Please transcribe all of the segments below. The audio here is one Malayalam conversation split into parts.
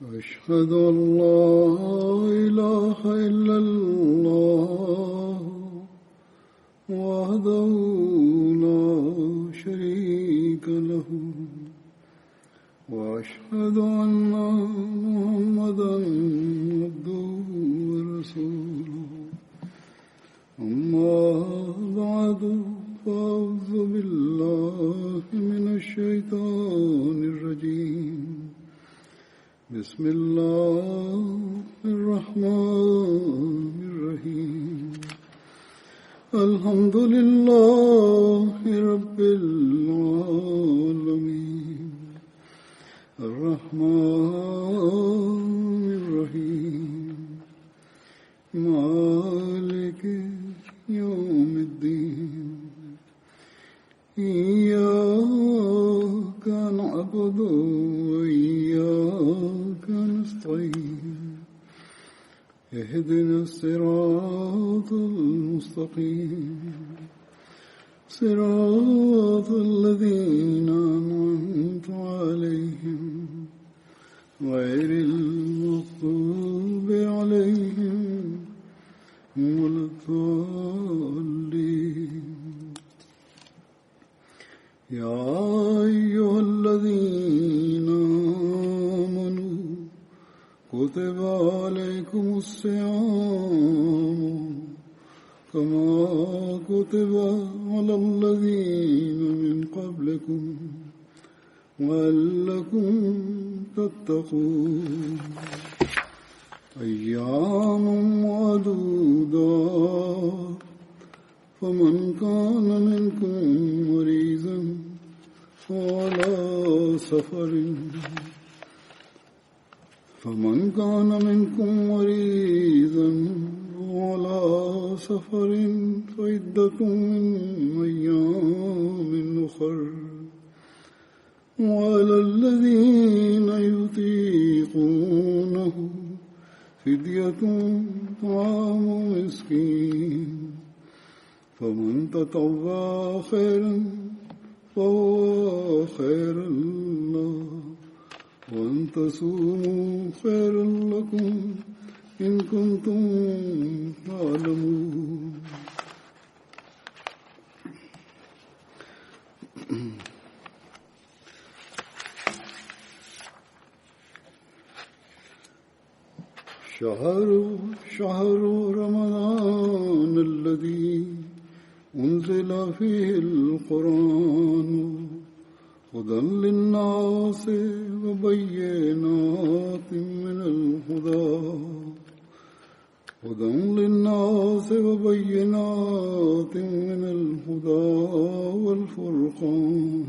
أشهد أن لا إله إلا الله وحده لا شريك له وأشهد أن محمدا عبده ورسوله أما بعد فأعوذ بالله من الشيطان الرجيم بسم الله الرحمن الرحيم الحمد لله رب العالمين الرحمن الرحيم مالك يوم الدين إياك نعبد وإياك نستعين اهدنا الصراط المستقيم صراط الذين أنعمت عليهم غير المغضوب عليهم ولا الضالين يا أيها الذين آمنوا كتب عليكم الصيام كما كتب على الذين من قبلكم لعلكم تتقون أيام معدودات فمن كان منكم مريضا وعلى سفر فعدة من أيام أخر وعلى الذين يطيقونه فدية طعام مسكين فمن تطوع خيرا فهو خير له وأن تصوموا خير لكم إن كنتم تعلمون شهر رمضان الذي أنزل فيه القرآن هدى للناس وبينات من الهدى والفرقان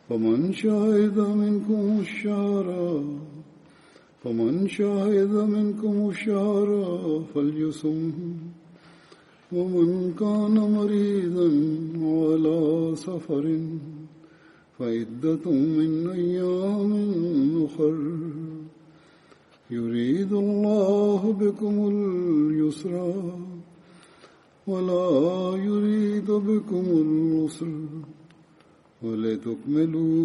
فمن شهد منكم الشهر فليصم ومن كان مريضا على سفر فعدة من أيام أخر يريد الله بكم اليسر ولا يريد بكم العسر ولتكملوا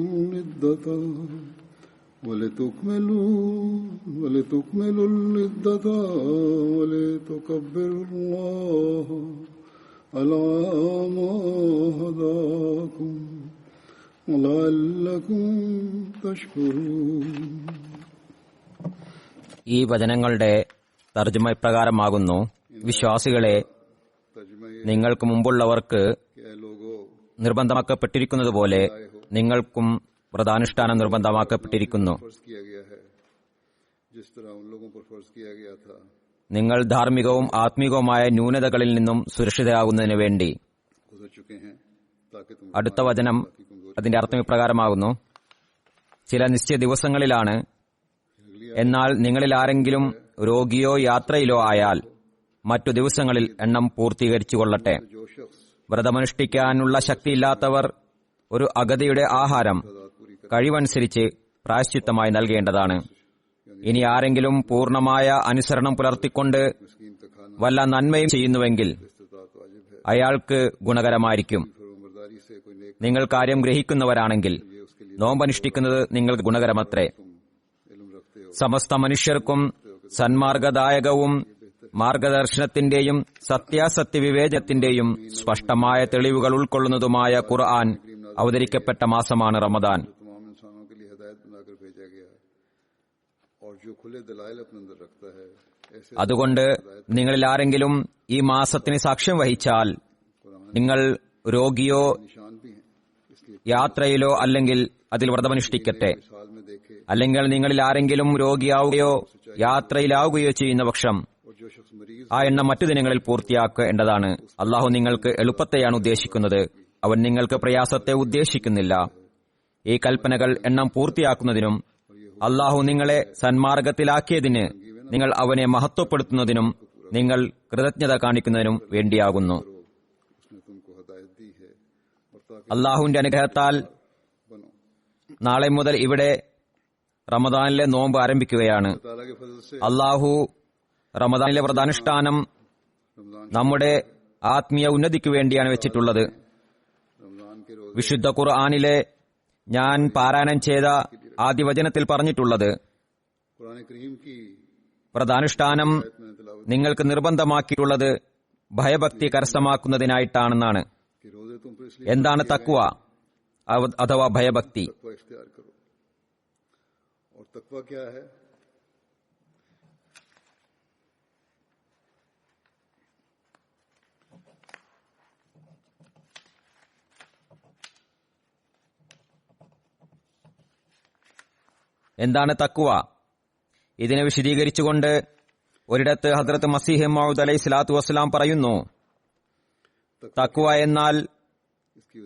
العدة ولتكبروا الله على ما هداكم ولعلكم تشكرون. ഈ വചനങ്ങളുടെ തർജ്ജമ ഇപ്രകാരമാകുന്നു: വിശ്വാസികളെ, നിങ്ങൾക്ക് മുമ്പുള്ളവർക്ക് നിർബന്ധമാക്കപ്പെട്ടിരിക്കുന്നതുപോലെ നിങ്ങൾക്കും വ്രതാനുഷ്ഠാനം നിർബന്ധമാക്കപ്പെട്ടിരിക്കുന്നു. നിങ്ങൾ ധാർമ്മികവും ആത്മീകവുമായ ന്യൂനതകളിൽ നിന്നും സുരക്ഷിതരാകുന്നതിനു വേണ്ടി. അടുത്ത വചനം അതിന്റെ അർത്ഥം ഇപ്രകാരമാകുന്നു: ചില നിശ്ചയ ദിവസങ്ങളിലാണ്. എന്നാൽ നിങ്ങളിൽ ആരെങ്കിലും രോഗിയോ യാത്രയിലോ ആയാൽ മറ്റു ദിവസങ്ങളിൽ എണ്ണം പൂർത്തീകരിച്ചു കൊള്ളട്ടെ. വ്രതമനുഷ്ഠിക്കാനുള്ള ശക്തിയില്ലാത്തവർ ഒരു അഗതിയുടെ ആഹാരം കഴിവനുസരിച്ച് പ്രായശ്ചിത്തമായി നൽകേണ്ടതാണ്. ഇനി ആരെങ്കിലും പൂർണ്ണമായ അനുസരണം പുലർത്തിക്കൊണ്ട് വല്ല നന്മയും ചെയ്യുന്നുവെങ്കിൽ അയാൾക്ക് ഗുണകരമായിരിക്കും. നിങ്ങൾ കാര്യം ഗ്രഹിക്കുന്നവരാണെങ്കിൽ നോമ്പനുഷ്ഠിക്കുന്നത് നിങ്ങൾക്ക് ഗുണകരമത്രേ. സമസ്ത മനുഷ്യർക്കും സന്മാർഗദായകവും മാർഗദർശനത്തിന്റെയും സത്യാസത്യ വിവേചനത്തിന്റെയും സ്പഷ്ടമായ തെളിവുകൾ ഉൾക്കൊള്ളുന്നതുമായ ഖുർആൻ അവതരിക്കപ്പെട്ട മാസമാണ് റമദാൻ. तमाम इंसानों के लिए हिदायत बनाकर भेजा गया और जो खुले दलाइल अपने अंदर रखता है ऐसे അതുകൊണ്ട് നിങ്ങളിൽ ആരെങ്കിലും ഈ മാസത്തിന് സാക്ഷ്യം വഹിച്ചാൽ നിങ്ങൾ രോഗിയോ निशान भी हैं, इसलिए യാത്രയിലോ അല്ലെങ്കിൽ അതിൽ വ്രതമനുഷ്ഠിക്കട്ടെ. साल में देखे അല്ലെങ്കിൽ നിങ്ങളിൽ ആരെങ്കിലും രോഗിയാവുകയോ യാത്രയിലാവുകയോ ചെയ്യുന്ന പക്ഷം और जो शख्स मरीज ആ എണ്ണം മറ്റു ദിനങ്ങളിൽ പൂർത്തിയാക്കേണ്ടതാണ്. അള്ളാഹു നിങ്ങൾക്ക് എളുപ്പത്തെയാണ് ഉദ്ദേശിക്കുന്നത്, അവൻ നിങ്ങൾക്ക് പ്രയാസത്തെ ഉദ്ദേശിക്കുന്നില്ല. ഈ കൽപ്പനകൾ എണ്ണം പൂർത്തിയാക്കുന്നതിനും അള്ളാഹു നിങ്ങളെ സന്മാർഗത്തിലാക്കിയതിന് നിങ്ങൾ അവനെ മഹത്വപ്പെടുത്തുന്നതിനും നിങ്ങൾ കൃതജ്ഞത കാണിക്കുന്നതിനും വേണ്ടിയാകുന്നു. उसने तुमको हिदायत दी है और ताकि അള്ളാഹുവിന്റെ അനുഗ്രഹത്താൽ बनो. നാളെ മുതൽ ഇവിടെ റമദാനിലെ നോമ്പ് ആരംഭിക്കുകയാണ്. ताला के फजल से അള്ളാഹു റമദാനിലെ വ്രതാനുഷ്ഠാനം रमजान നമ്മുടെ ആത്മീയ ഉന്നതിക്കു വേണ്ടിയാണ് വെച്ചിട്ടുള്ളത്. रमजान के रोजे വിശുദ്ധ ഖുർആനിലെ ഞാൻ പാരായണം ചെയ്ത ആദ്യ വചനത്തിൽ പറഞ്ഞിട്ടുള്ളത് कुरान करीम की വ്രതാനുഷ്ഠാനം मैंने तिलावत നിങ്ങൾക്ക് നിർബന്ധമാക്കിയിട്ടുള്ളത് ഭയഭക്തി കരസ്ഥമാക്കുന്നതിനായിട്ടാണെന്നാണ്. कि रोजे तुम पर इसलिए എന്താണ് തക്വ അഥവാ ഭയഭക്തി? तकवा इख्तियार करो. और तकवा क्या है? എന്താണ് തക്വ? ഇതിനെ വിശദീകരിച്ചുകൊണ്ട് ഒരിടത്ത് ഹദ്രത്ത് മസീഹ് മൗഊദ് അലൈഹി സ്വലാത്തു വസ്സലാം പറയുന്നു, തക്വ എന്നാൽ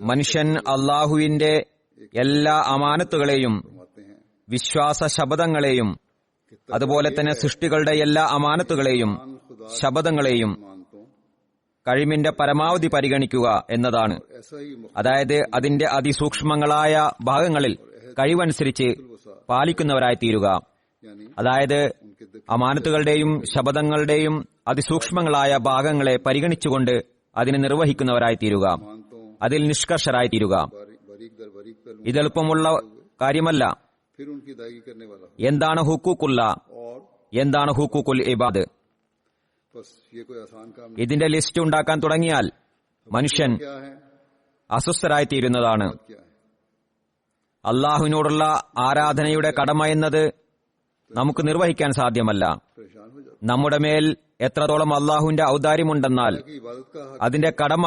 മനുഷ്യൻ അള്ളാഹുവിന്റെ എല്ലാ അമാനത്തുകളെയും फरमाते हैं വിശ്വാസ ശബദങ്ങളെയും അതുപോലെ തന്നെ സൃഷ്ടികളുടെ എല്ലാ അമാനത്തുകളെയും ശബദങ്ങളെയും मानतो കഴിവിന്റെ പരമാവധി പരിഗണിക്കുക എന്നതാണ്. ऐसा ही അതായത് അതിന്റെ അതിസൂക്ഷ്മങ്ങളായ ഭാഗങ്ങളിൽ കഴിവനുസരിച്ച് പാലിക്കുന്നവരായി തീരുക. यानी അതായത് അമാനത്തുകളുടെയും ശബദങ്ങളുടെയും അതിസൂക്ഷ്മങ്ങളായ ഭാഗങ്ങളെ പരിഗണിച്ചുകൊണ്ട് അതിനെ നിർവഹിക്കുന്നവരായി തീരുക, मानतो അതിൽ നിഷ്കർഷരായി തീരുക. बारीक दर बारीक पहलू ഇതെളുപ്പമുള്ള കാര്യമല്ല. फिर उनकी अदायगी करने वाला हो. എന്താണ് ഹുക്കൂക്കുള്ള, और എന്താണ് ഹുക്കൂക്കുൽ ഇബാദ്? बस ये कोई आसान काम नहीं. ഇതിന്റെ ലിസ്റ്റ് ഉണ്ടാക്കാൻ തുടങ്ങിയാൽ മനുഷ്യൻ क्या है അസ്വസ്ഥരായി തീരുന്നതാണ്. क्या है? അള്ളാഹുവിനോടുള്ള ആരാധനയുടെ കടമ എന്നത് നമുക്ക് നിർവഹിക്കാൻ സാധ്യമല്ല. परेशान हो जाता നമ്മുടെ മേൽ എത്രത്തോളം അള്ളാഹുവിന്റെ ഔദാര്യമുണ്ടെന്നാൽ है कि इबादत का हक അതിന്റെ കടമ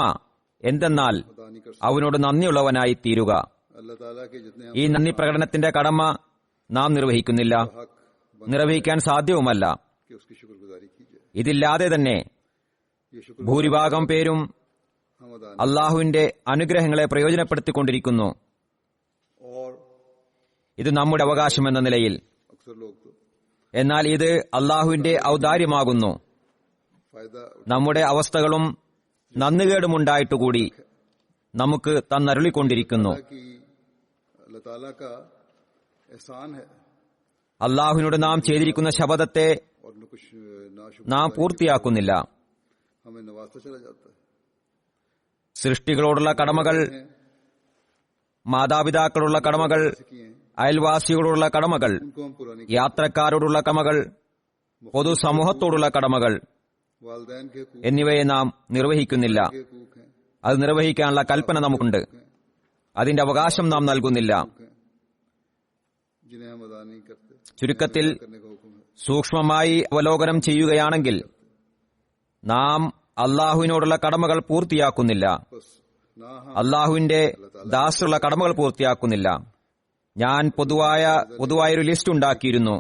എന്തെന്നാൽ अदा नहीं कर सकते. അവനോട് നന്ദിയുള്ളവനായി തീരുക. अल्लाह ताला के जितने ഈ नന്ദി പ്രകടനത്തിന്റെ കടമ നാം നിർവഹിക്കുന്നില്ല, हक നിർവഹിക്കാൻ സാധ്യവുമല്ല. कि उसकी शुक्रगुजारी कीजिए. ഇതില്ലാതെ തന്നെ ये शुक्र ഭൂരിഭാഗം പേരും हम अदा नहीं. അള്ളാഹുവിന്റെ അനുഗ്രഹങ്ങളെ പ്രയോജനപ്പെടുത്തിക്കൊണ്ടിരിക്കുന്നു. और ഇത് നമ്മുടെ അവകാശമെന്ന നിലയിൽ. अक्सर लोग तो എന്നാൽ ഇത് അള്ളാഹുവിന്റെ ഔദാര്യമാകുന്നു. फायदा നമ്മുടെ അവസ്ഥകളും നന്ദികേടുമുണ്ടായിട്ടുകൂടി നമുക്ക് തന്നരുളിക്കൊണ്ടിരിക്കുന്നു. कि अल्लाह ताला का एहसान है അള്ളാഹുവിനോട് നാം ചെയ്തിരിക്കുന്ന ശപഥത്തെ और न कुछ नाशुक्र നാം പൂർത്തിയാക്കുന്നില്ല. हमें नवाजता चला जाता है. സൃഷ്ടികളോടുള്ള കടമകൾ, മാതാപിതാക്കളോടുള്ള കടമകൾ, किए हैं അയൽവാസികളോടുള്ള കടമകൾ, उनको हम पुरानी യാത്രക്കാരോടുള്ള കടമകൾ, പൊതുസമൂഹത്തോടുള്ള കടമകൾ वालदैन के हकूक എന്നിവയെ നാം നിർവഹിക്കുന്നില്ല. के हकूक हैं അത് നിർവഹിക്കാനുള്ള കൽപ്പന നമുക്കുണ്ട്. അതിന്റെ അവകാശം നാം നൽകുന്നില്ല. जिन्हें हम अदा नहीं करते ചുരുക്കത്തിൽ करने का हुक्म है. സൂക്ഷ്മമായി അവലോകനം ചെയ്യുകയാണെങ്കിൽ നാം അള്ളാഹുവിനോടുള്ള കടമകൾ പൂർത്തിയാക്കുന്നില്ല. बस ना हम അള്ളാഹുവിന്റെ ദാസുള്ള കടമകൾ പൂർത്തിയാക്കുന്നില്ല. ഞാൻ പൊതുവായൊരു ലിസ്റ്റ് ഉണ്ടാക്കിയിരുന്നു.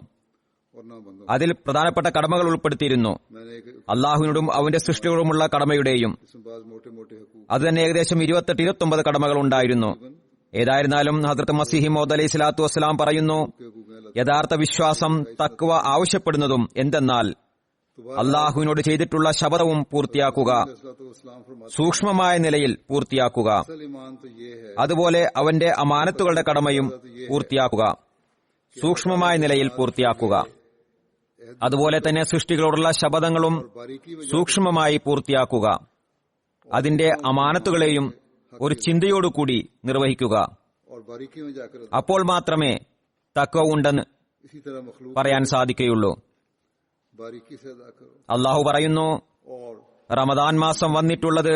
और ना बंदों. അതിൽ പ്രധാനപ്പെട്ട കടമകൾ ഉൾപ്പെടുത്തിയിരുന്നു. मैंने एक അള്ളാഹുവിനോടും അവന്റെ സൃഷ്ടികളോടുമുള്ള കടമയുടെയും. इसमें बाज मोटे मोटे हकूक അത് തന്നെ ഏകദേശം 28-29 കടമകൾ ഉണ്ടായിരുന്നു. ഏതായിരുന്നാലും ഹദ്രത്ത് മസീഹ് മൗഊദ് അലൈഹി സ്വലാത്തു വസ്സലാം പറയുന്നു, के हकूक हैं. യഥാർത്ഥ വിശ്വാസം തക്വ ആവശ്യപ്പെടുന്നതും എന്തെന്നാൽ അള്ളാഹുവിനോട് ചെയ്തിട്ടുള്ള ശപഥവും പൂർത്തിയാക്കുക, इस्लाम फरमाते സൂക്ഷ്മമായ നിലയിൽ പൂർത്തിയാക്കുക. असल ईमान तो ये है അതുപോലെ അവന്റെ അമാനത്തുകളുടെ കടമയും പൂർത്തിയാക്കുക, സൂക്ഷ്മമായ നിലയിൽ പൂർത്തിയാക്കുക. അതുപോലെ തന്നെ സൃഷ്ടികളോടുള്ള ശപഥങ്ങളും बारीकी में സൂക്ഷ്മമായി പൂർത്തിയാക്കുക. അതിന്റെ അമാനത്തുകളെയും ഒരു ചിന്തയോടുകൂടി നിർവഹിക്കുക. और बारीकी में जाकर അപ്പോൾ മാത്രമേ തക്വ ഉണ്ടെന്ന് इसी तरह मखलूक പറയാൻ സാധിക്കുകയുള്ളൂ. बारीकी से अदा करो അള്ളാഹു പറയുന്നു, और റമദാൻ മാസം വന്നിട്ടുള്ളത്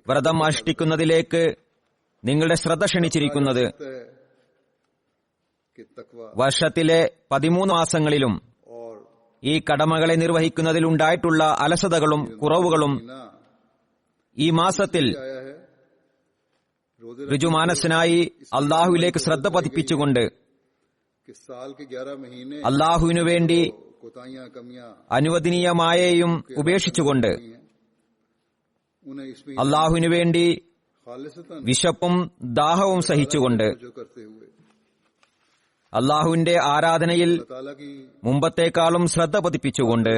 വ്രതം അനുഷ്ഠിക്കുന്നതിലേക്ക് നിങ്ങളുടെ ശ്രദ്ധ ക്ഷണിച്ചിരിക്കുന്നത് है कि तकवा വർഷത്തിലെ 13 മാസങ്ങളിലും और ഈ കടമകളെ നിർവഹിക്കുന്നതിലുണ്ടായിട്ടുള്ള അലസതകളും കുറവുകളും ना ഈ മാസത്തിൽ आया है रोजे ഋജുമാനസനായി അള്ളാഹുവിലേക്ക് ശ്രദ്ധ പതിപ്പിച്ചുകൊണ്ട് कि साल के 11 महीने അള്ളാഹുവിനു വേണ്ടി कोताहियां कमियां അനുവദനീയമായെയും ഉപേക്ഷിച്ചുകൊണ്ട് उन्हें इसमें അള്ളാഹുവിനു വേണ്ടി खालिसतन വിശപ്പും ദാഹവും സഹിച്ചുകൊണ്ട് जो करते हुए അള്ളാഹുവിന്റെ ആരാധനയിൽ अल्लाह ताला की മുമ്പത്തേക്കാളും ശ്രദ്ധ പതിപ്പിച്ചുകൊണ്ട്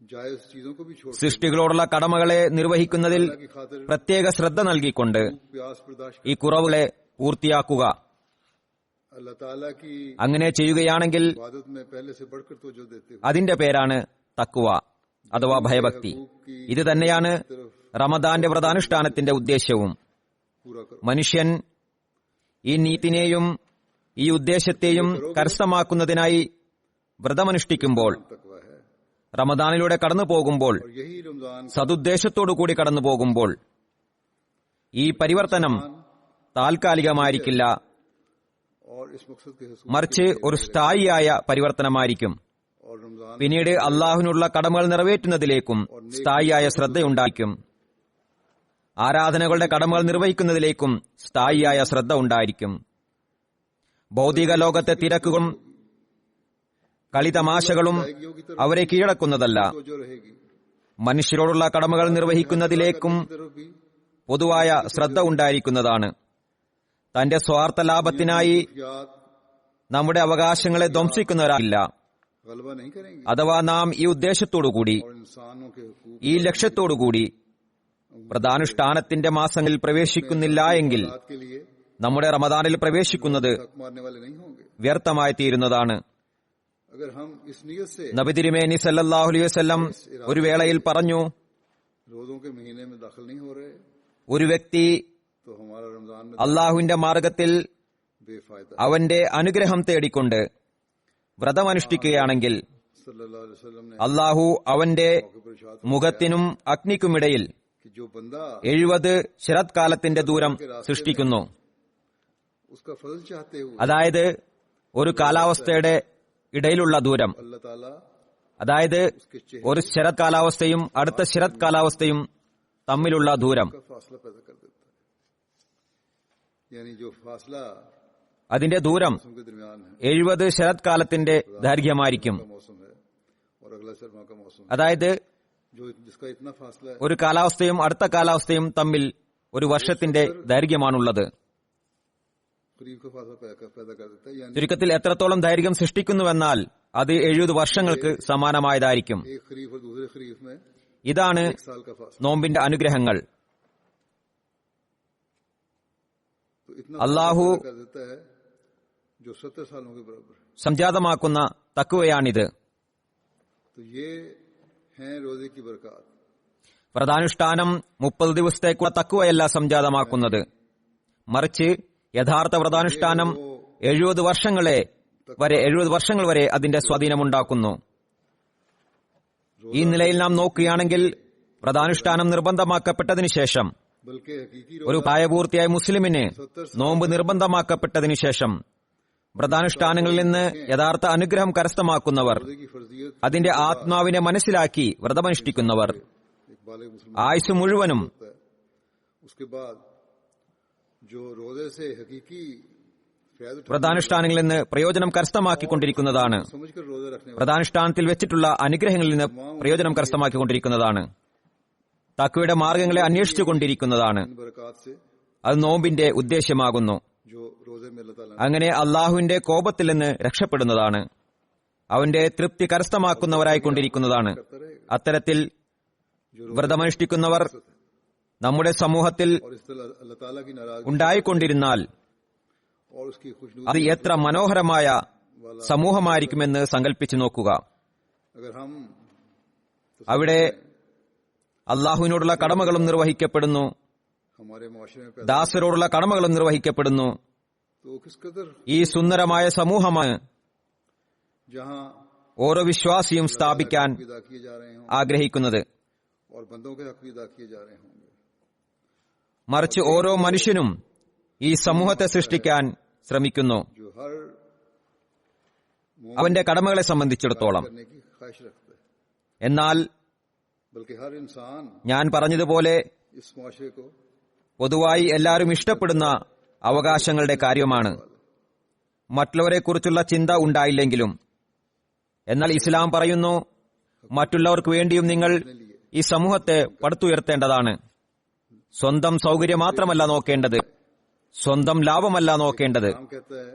जायज चीजों को भी छोड़ സൃഷ്ടികളോടുള്ള കടമകളെ നിർവഹിക്കുന്നതിൽ की खातिर പ്രത്യേക ശ്രദ്ധ നൽകിക്കൊണ്ട് प्यास बर्दाश्त ഈ കുറവുകളെ പൂർത്തിയാക്കുക. अल्लाह ताला की അങ്ങനെ ചെയ്യുകയാണെങ്കിൽ इबादत में पहले से बढ़कर तवज्जो देते हुए അതിന്റെ പേരാണ് തഖ്വ അഥവാ ഭയഭക്തി. ഇത് തന്നെയാണ് റമദാന്റെ വ്രതാനുഷ്ഠാനത്തിന്റെ ഉദ്ദേശ്യവും. पूरा करो മനുഷ്യൻ ഈ നീതിനെയും ഈ ഉദ്ദേശ്യത്തെയും കരസ്ഥമാക്കുന്നതിനായി വ്രതമനുഷ്ഠിക്കുമ്പോൾ, तकवा है റമദാനിലൂടെ കടന്നു പോകുമ്പോൾ, और यही रमजान സതുദ്ദേശത്തോടുകൂടി കടന്നു പോകുമ്പോൾ ഈ പരിവർത്തനം താൽക്കാലികമായിരിക്കില്ല, और इस मकसद के हसूल മറിച്ച് ഒരു സ്ഥായിയായ പരിവർത്തനമായിരിക്കും. और रमजान പിന്നീട് അള്ളാഹുവിനുള്ള കടമകൾ നിറവേറ്റുന്നതിലേക്കും സ്ഥായിയായ ശ്രദ്ധയുണ്ടായിരിക്കും. ആരാധനകളുടെ കടമകൾ നിർവഹിക്കുന്നതിലേക്കും സ്ഥായിയായ ശ്രദ്ധ ഉണ്ടായിരിക്കും. ഭൗതിക ലോകത്തെ തിരക്കുകളും കളിതമാശകളും അവരെ കീഴടക്കുന്നതല്ല. तवज्जो रहेगी മനുഷ്യരോടുള്ള കടമകൾ നിർവഹിക്കുന്നതിലേക്കും तरफ भी പൊതുവായ ശ്രദ്ധ ഉണ്ടായിരിക്കുന്നതാണ്. തന്റെ സ്വാർത്ഥ ലാഭത്തിനായി याद നമ്മുടെ അവകാശങ്ങളെ ധ്വംസിക്കുന്നവരാകില്ല. गलबा नहीं करेंगे അഥവാ നാം ഈ ഉദ്ദേശത്തോടുകൂടി, और इंसानों के हुकूक ഈ ലക്ഷ്യത്തോടുകൂടി വ്രതാനുഷ്ഠാനത്തിന്റെ മാസങ്ങളിൽ പ്രവേശിക്കുന്നില്ല എങ്കിൽ बात के लिए നമ്മുടെ റമദാനിൽ പ്രവേശിക്കുന്നത് हक मारने वाले नहीं होंगे। വ്യർത്ഥമായി തീരുന്നതാണ്. अगर हम इस नियत से നബി തിരുമേനി സല്ലല്ലാഹു അലൈഹി വസല്ലം ഒരു വേളയിൽ പറഞ്ഞു, रोजों के महीने में दाखिल नहीं हो रहे ഒരു വ്യക്തി तो हमारा रमजान में അള്ളാഹുവിന്റെ മാർഗത്തിൽ बेफायदा। അവന്റെ അനുഗ്രഹം തേടിക്കൊണ്ട് വ്രതമനുഷ്ഠിക്കുകയാണെങ്കിൽ सल्लल्लाहु अलैहि वसल्लम ने അള്ളാഹു അവന്റെ मौके पर इरशाद മുഖത്തിനും അഗ്നിക്കുമിടയിൽ कि जो बंदा 70 ശരത്കാലത്തിന്റെ ദൂരം സൃഷ്ടിക്കുന്നു. उसका फजल चाहते हुए അതായത് ഒരു കാലാവസ്ഥയുടെ ഇടയിലുള്ള ദൂരം, अल्लाह ताला അതായത് उसके चेहरे ഒരു ശരത് കാലാവസ്ഥയും അടുത്ത ശരത് കാലാവസ്ഥയും തമ്മിലുള്ള ദൂരം, का फासला पैदा कर देता है। यानी जो फासला അതിന്റെ ദൂരം मौसम के दरमियान है 70 ശരത് കാലത്തിന്റെ ദൈർഘ്യമായിരിക്കും. का मौसम है और अगला सरमा का मौसम है। അതായത് जो जिसका इतना फासला है ഒരു കാലാവസ്ഥയും അടുത്ത കാലാവസ്ഥയും തമ്മിൽ ഒരു വർഷത്തിന്റെ ദൈർഘ്യമാണുള്ളത്. करीब का फासला पैदा कर देता है। यानी ചുരുക്കത്തിൽ എത്രത്തോളം ദൈർഘ്യം സൃഷ്ടിക്കുന്നുവെന്നാൽ അത് 70 വർഷങ്ങൾക്ക് സമാനമായതായിരിക്കും. एक खरीफ और दूसरे खरीफ में ഇതാണ് 1 साल का फासला। നോമ്പിന്റെ അനുഗ്രഹങ്ങൾ. तो इतना अल्लाहु फासला पैदा कर देता है जो 70 सालों के बराबर है। സംജാതമാക്കുന്ന തഖ്വയാണിത്. तो ये हैं रोजे की बरकत। വ്രതാനുഷ്ഠാനം 30 ദിവസത്തേക്കുള്ള തഖ്വയല്ല സംജാതമാക്കുന്നത്, മറിച്ച് യഥാർത്ഥ വ്രതാനുഷ്ഠാനം 70 വർഷങ്ങൾ വരെ അതിന്റെ സ്വാധീനമുണ്ടാക്കുന്നു. ഈ നിലയിൽ നാം നോക്കുകയാണെങ്കിൽ വ്രതാനുഷ്ഠാനം നിർബന്ധമാക്കപ്പെട്ടതിനു ശേഷം, बल्कि हकीकी ഒരു പ്രായപൂർത്തിയായ മുസ്ലിമിന് നോമ്പ് നിർബന്ധമാക്കപ്പെട്ടതിനു ശേഷം വ്രതാനുഷ്ഠാനങ്ങളിൽ നിന്ന് യഥാർത്ഥ അനുഗ്രഹം കരസ്ഥമാക്കുന്നവർ, रोजे की फर्जियत അതിന്റെ ആത്മാവിനെ മനസ്സിലാക്കി വ്രതമനുഷ്ഠിക്കുന്നവർ एक बालिग मुसलमान ആയുസ് മുഴുവനും होता है। उसके बाद जो रोजे से हकीकी फैज़ उठा വ്രതാനുഷ്ഠാനങ്ങളിൽ നിന്ന് പ്രയോജനം കരസ്ഥമാക്കിക്കൊണ്ടിരിക്കുന്നതാണ്. समझकर रोजे रखने वाले വ്രതാനുഷ്ഠാനത്തിൽ വെച്ചിട്ടുള്ള അനുഗ്രഹങ്ങളിൽ നിന്ന് പ്രയോജനം കരസ്ഥമാക്കിക്കൊണ്ടിരിക്കുന്നതാണ്. തഖ്വയുടെ മാർഗങ്ങളെ അന്വേഷിച്ചുകൊണ്ടിരിക്കുന്നതാണ്. इन बरकत से അത് നോമ്പിന്റെ ഉദ്ദേശ്യമാകുന്നു. जो रोजे में अल्लाह ताला അങ്ങനെ അള്ളാഹുവിന്റെ കോപത്തിൽ നിന്ന് രക്ഷപ്പെടുന്നതാണ്. അവന്റെ തൃപ്തി കരസ്ഥമാക്കുന്നവരായിക്കൊണ്ടിരിക്കുന്നതാണ്. അത്തരത്തിൽ വ്രതമനുഷ്ഠിക്കുന്നവർ നമ്മുടെ സമൂഹത്തിൽ और इस तरह अल्लाह ताला की नाराजगी ഉണ്ടായിക്കൊണ്ടിരുന്നാൽ और उसकी खुशनुदी അത് എത്ര മനോഹരമായ സമൂഹമായിരിക്കുമെന്ന് സങ്കല്പിച്ചു നോക്കുക. अगर हम അവിടെ അള്ളാഹുവിനോടുള്ള കടമകളും നിർവഹിക്കപ്പെടുന്നു, हमारे मुआशरे में पैदा ദാസരോടുള്ള കടമകളും നിർവഹിക്കപ്പെടുന്നു, तो तो वो किस कदर ഈ സുന്ദരമായ സമൂഹമാണ് जहां ഓരോ വിശ്വാസിയും സ്ഥാപിക്കാൻ अदा किए जा रहे हों ആഗ്രഹിക്കുന്നത്. और बंदों के हक भी अदा किए जा रहे होंगे। മറിച്ച് ഓരോ മനുഷ്യനും ഈ സമൂഹത്തെ സൃഷ്ടിക്കാൻ ശ്രമിക്കുന്നു. जो हर അവന്റെ കടമകളെ സംബന്ധിച്ചിടത്തോളം. करने की ख्वाहिश रखता है, എന്നാൽ बल्कि हर इंसान ഞാൻ പറഞ്ഞതുപോലെ इस मुआशरे को പൊതുവായി എല്ലാവരും ഇഷ്ടപ്പെടുന്ന അവകാശങ്ങളുടെ കാര്യമാണ്. മറ്റുള്ളവരെക്കുറിച്ചുള്ള ചിന്ത ഉണ്ടായില്ലെങ്കിലും. എന്നാൽ ഇസ്ലാം പറയുന്നു, മറ്റുള്ളവർക്ക് വേണ്ടിയും നിങ്ങൾ ഈ സമൂഹത്തെ പടുത്തുയർത്തേണ്ടതാണ്. സ്വന്തം സൗകര്യം മാത്രമല്ല നോക്കേണ്ടത്, സ്വന്തം ലാഭമല്ല നോക്കേണ്ടത്, हम कहता है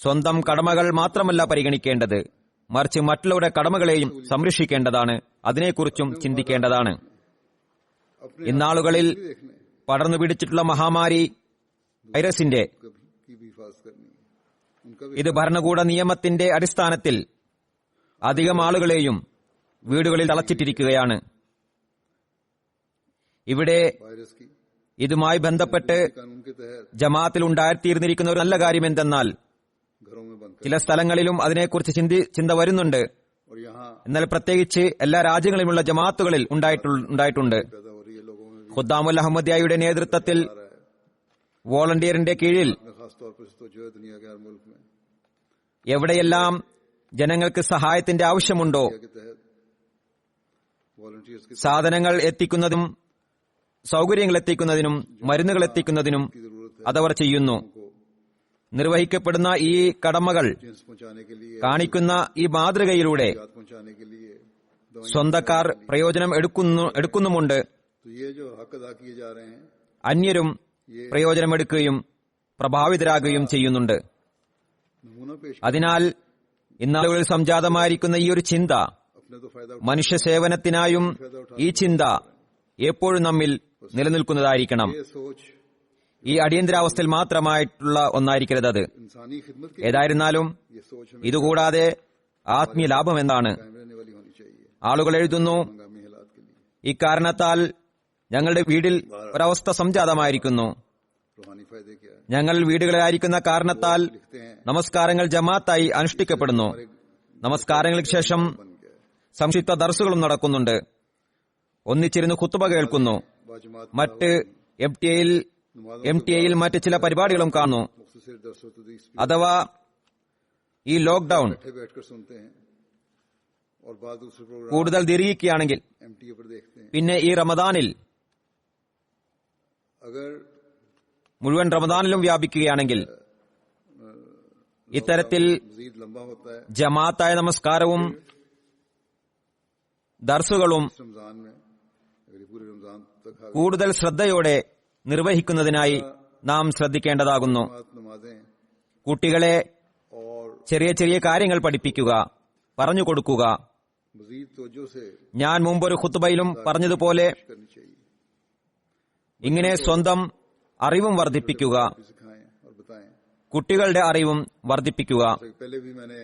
സ്വന്തം കടമകൾ മാത്രമല്ല പരിഗണിക്കേണ്ടത്, മറിച്ച് മറ്റുള്ളവരുടെ കടമകളെയും സംരക്ഷിക്കേണ്ടതാണ്. അതിനെക്കുറിച്ചും ചിന്തിക്കേണ്ടതാണ്. अपने ഇന്നാളുകളിൽ भी देखने പടർന്നു പിടിച്ചിട്ടുള്ള മഹാമാരി വൈറസിന്റെ की भी हिफाजत करनी है, उनका भी ഇത് ഭരണകൂട നിയമത്തിന്റെ അടിസ്ഥാനത്തിൽ അധികം ആളുകളെയും വീടുകളിൽ തളച്ചിട്ടിരിക്കുകയാണ്. ഇവിടെ वायरस की ഇതുമായി ബന്ധപ്പെട്ട് कानून के तहत ജമാഅത്തിൽ ഉണ്ടായിത്തീർന്നിരിക്കുന്ന ഒരു നല്ല കാര്യം എന്തെന്നാൽ घरों में बंद कर ചില സ്ഥലങ്ങളിലും അതിനെക്കുറിച്ച് ചിന്ത വരുന്നുണ്ട്. और यहाँ എന്നാൽ പ്രത്യേകിച്ച് എല്ലാ രാജ്യങ്ങളിലുമുള്ള ജമാഅത്തുകളിൽ ഉണ്ടായിട്ടുണ്ട്. पैदा हो रही है लोगों में भी ഖുദ്ദാമുൽ അഹമ്മദിയായുടെ നേതൃത്വത്തിൽ आ रहा है। വോളണ്ടിയറിന്റെ കീഴിൽ में खास तौर पर तो जो है दुनिया के हर मुल्क में എവിടെയെല്ലാം ജനങ്ങൾക്ക് സഹായത്തിന്റെ ആവശ്യമുണ്ടോ के तहत वॉलंटियर्स की സാധനങ്ങൾ എത്തിക്കുന്നതിനും സൗകര്യങ്ങൾ എത്തിക്കുന്നതിനും മരുന്നുകൾ എത്തിക്കുന്നതിനും जरूरत है അതവർ ചെയ്യുന്നു. को നിർവഹിക്കപ്പെടുന്ന ഈ കടമകൾ जिन्स पहुंचाने के लिए, കാണിക്കുന്ന ഈ മാതൃകയിലൂടെ याद पहुंचाने के लिए दवाइयां, സ്വന്തക്കാർ പ്രയോജനം എടുക്കുന്നുമുണ്ട്. तो ये जो हक अदा किए जा रहे हैं അന്യരും പ്രയോജനമെടുക്കുകയും പ്രഭാവിതരാകുകയും ചെയ്യുന്നുണ്ട്. नमूना पेश അതിനാൽ ഇന്നാളുകളിൽ സംജാതമായിരിക്കുന്ന ഈ ഒരു ചിന്ത, अपने तो फायदा മനുഷ്യ സേവനത്തിനായും ഈ ചിന്ത എപ്പോഴും നമ്മിൽ നിലനിൽക്കുന്നതായിരിക്കണം. ये सोच ഈ അടിയന്തരാവസ്ഥയിൽ മാത്രമായിട്ടുള്ള ഒന്നായിരിക്കരുത് അത്. इंसानी खिदमत की ഏതായിരുന്നാലും ये सोच हमें ഇതുകൂടാതെ ആത്മീയ ലാഭം എന്താണ്? कायम रहने वाली होनी चाहिए ആളുകൾ എഴുതുന്നു, हंगामी हालात के लिए। ഇക്കാരണത്താൽ ഞങ്ങളുടെ വീട്ടിൽ ഒരവസ്ഥ സംജാതമായിരിക്കുന്നു. रूहानी फायदे क्या है? ഞങ്ങൾ വീടുകളിലായിരിക്കുന്ന കാരണത്താൽ लिखते हैं നമസ്കാരങ്ങൾ ജമാഅത്തായി അനുഷ്ഠിക്കപ്പെടുന്നു. നമസ്കാരങ്ങൾക്ക് ശേഷം बन गया है। സംക്ഷിപ്ത ദർസുകളും നടക്കുന്നുണ്ട്. ഒന്നിച്ചിരുന്ന് ഖുത്ബ കേൾക്കുന്നു. बाजमात മറ്റ് എം ടി എയിൽ മറ്റ് ചില പരിപാടികളും കാണുന്നു. मुख्तसर दरसों तदरीस भी അഥവാ ഈ ലോക്ക്ഡൌൺ बैठे बैठकर सुनते हैं और बाद दूसरे प्रोग्राम കൂടുതൽ ദീർഘിക്കുകയാണെങ്കിൽ MTA पर देखते हैं। പിന്നെ ഈ റമദാനിൽ अगर മുഴുവൻ റമദാനിലും വ്യാപിക്കുകയാണെങ്കിൽ ഇത്തരത്തിൽ मजीद लंबा होता है ജമാഅത്തായ നമസ്കാരവും ദർസുകളും इस रमजान में, अगर ये पूरे रमजान तक കൂടുതൽ ശ്രദ്ധയോടെ നിർവഹിക്കുന്നതിനായി നാം ശ്രദ്ധിക്കേണ്ടതാകുന്നു. नमाजें കുട്ടികളെ और ചെറിയ ചെറിയ കാര്യങ്ങൾ പഠിപ്പിക്കുക, പറഞ്ഞു കൊടുക്കുക. मजीद तवज्जो से ഞാൻ മുമ്പൊരു ഖുത്ബയിലും പറഞ്ഞതുപോലെ करनी चाहिए, ഇങ്ങനെ സ്വന്തം അറിവും വർദ്ധിപ്പിക്കുക, भी सिखाएं और बताएं। കുട്ടികളുടെ അറിവും വർദ്ധിപ്പിക്കുക. जैसे कि पहले भी मैंने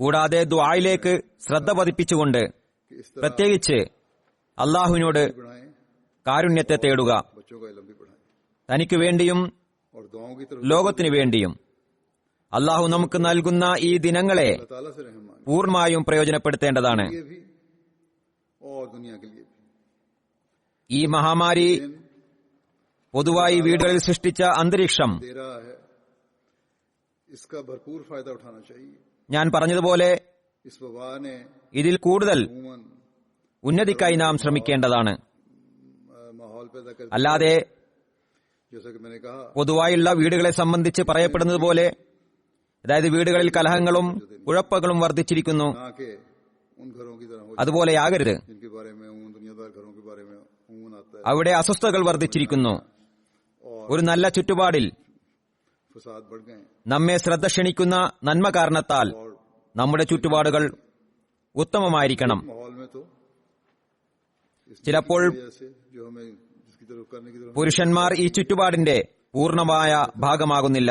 കൂടാതെ ദുആയിലേക്ക് ശ്രദ്ധ പതിപ്പിച്ചുകൊണ്ട് कि इस तरह പ്രത്യേകിച്ച് അള്ളാഹുവിനോട് बढ़ाएं, കാരുണ്യത്തെ തേടുക. बच्चों का इल्म भी बढ़ाएं തനിക്ക് വേണ്ടിയും और दुआओं की तरफ ലോകത്തിനു വേണ്ടിയും അള്ളാഹു നമുക്ക് നൽകുന്ന ഈ ദിനങ്ങളെ अल्लाह ताला से रहम मांगे, പൂർണ്ണമായും പ്രയോജനപ്പെടുത്തേണ്ടതാണ്. ये भी और दुनिया के लिए भी। ഈ മഹാമാരി दिन പൊതുവായി വീടുകളിൽ സൃഷ്ടിച്ച അന്തരീക്ഷം दे रहा है, इसका भरपूर फायदा उठाना चाहिए। ഞാൻ പറഞ്ഞതുപോലെ इस वबा ने ഇതിൽ കൂടുതൽ अमूमन ഉന്നതിക്കായി നാം ശ്രമിക്കേണ്ടതാണ്. माहौल पैदा कर दिया। അല്ലാതെ जैसा कि मैंने कहा, പൊതുവായുള്ള വീടുകളെ സംബന്ധിച്ച് പറയപ്പെടുന്നത് പോലെ, അതായത് വീടുകളിൽ കലഹങ്ങളും കുഴപ്പങ്ങളും വർദ്ധിച്ചിരിക്കുന്നു, ना के उन घरों की तरह हो അതുപോലെയാകരുത്. जिनके बारे में उन दुनियादार घरों के बारे में अमूमन आता है അവിടെ അസ്വസ്ഥതകൾ വർദ്ധിച്ചിരിക്കുന്നു. ഒരു നല്ല ചുറ്റുപാടിൽ फसाद बढ़ गए നമ്മെ ശ്രദ്ധ ക്ഷണിക്കുന്ന നന്മ കാരണത്താൽ और നമ്മുടെ ചുറ്റുപാടുകൾ ഉത്തമമായിരിക്കണം. माहौल में तो इस ചിലപ്പോൾ वजह से जो हमें जिसकी तरफ करने की तरफ പുരുഷന്മാർ ഈ ചുറ്റുപാടിന്റെ പൂർണ്ണമായ ഭാഗമാകുന്നില്ല.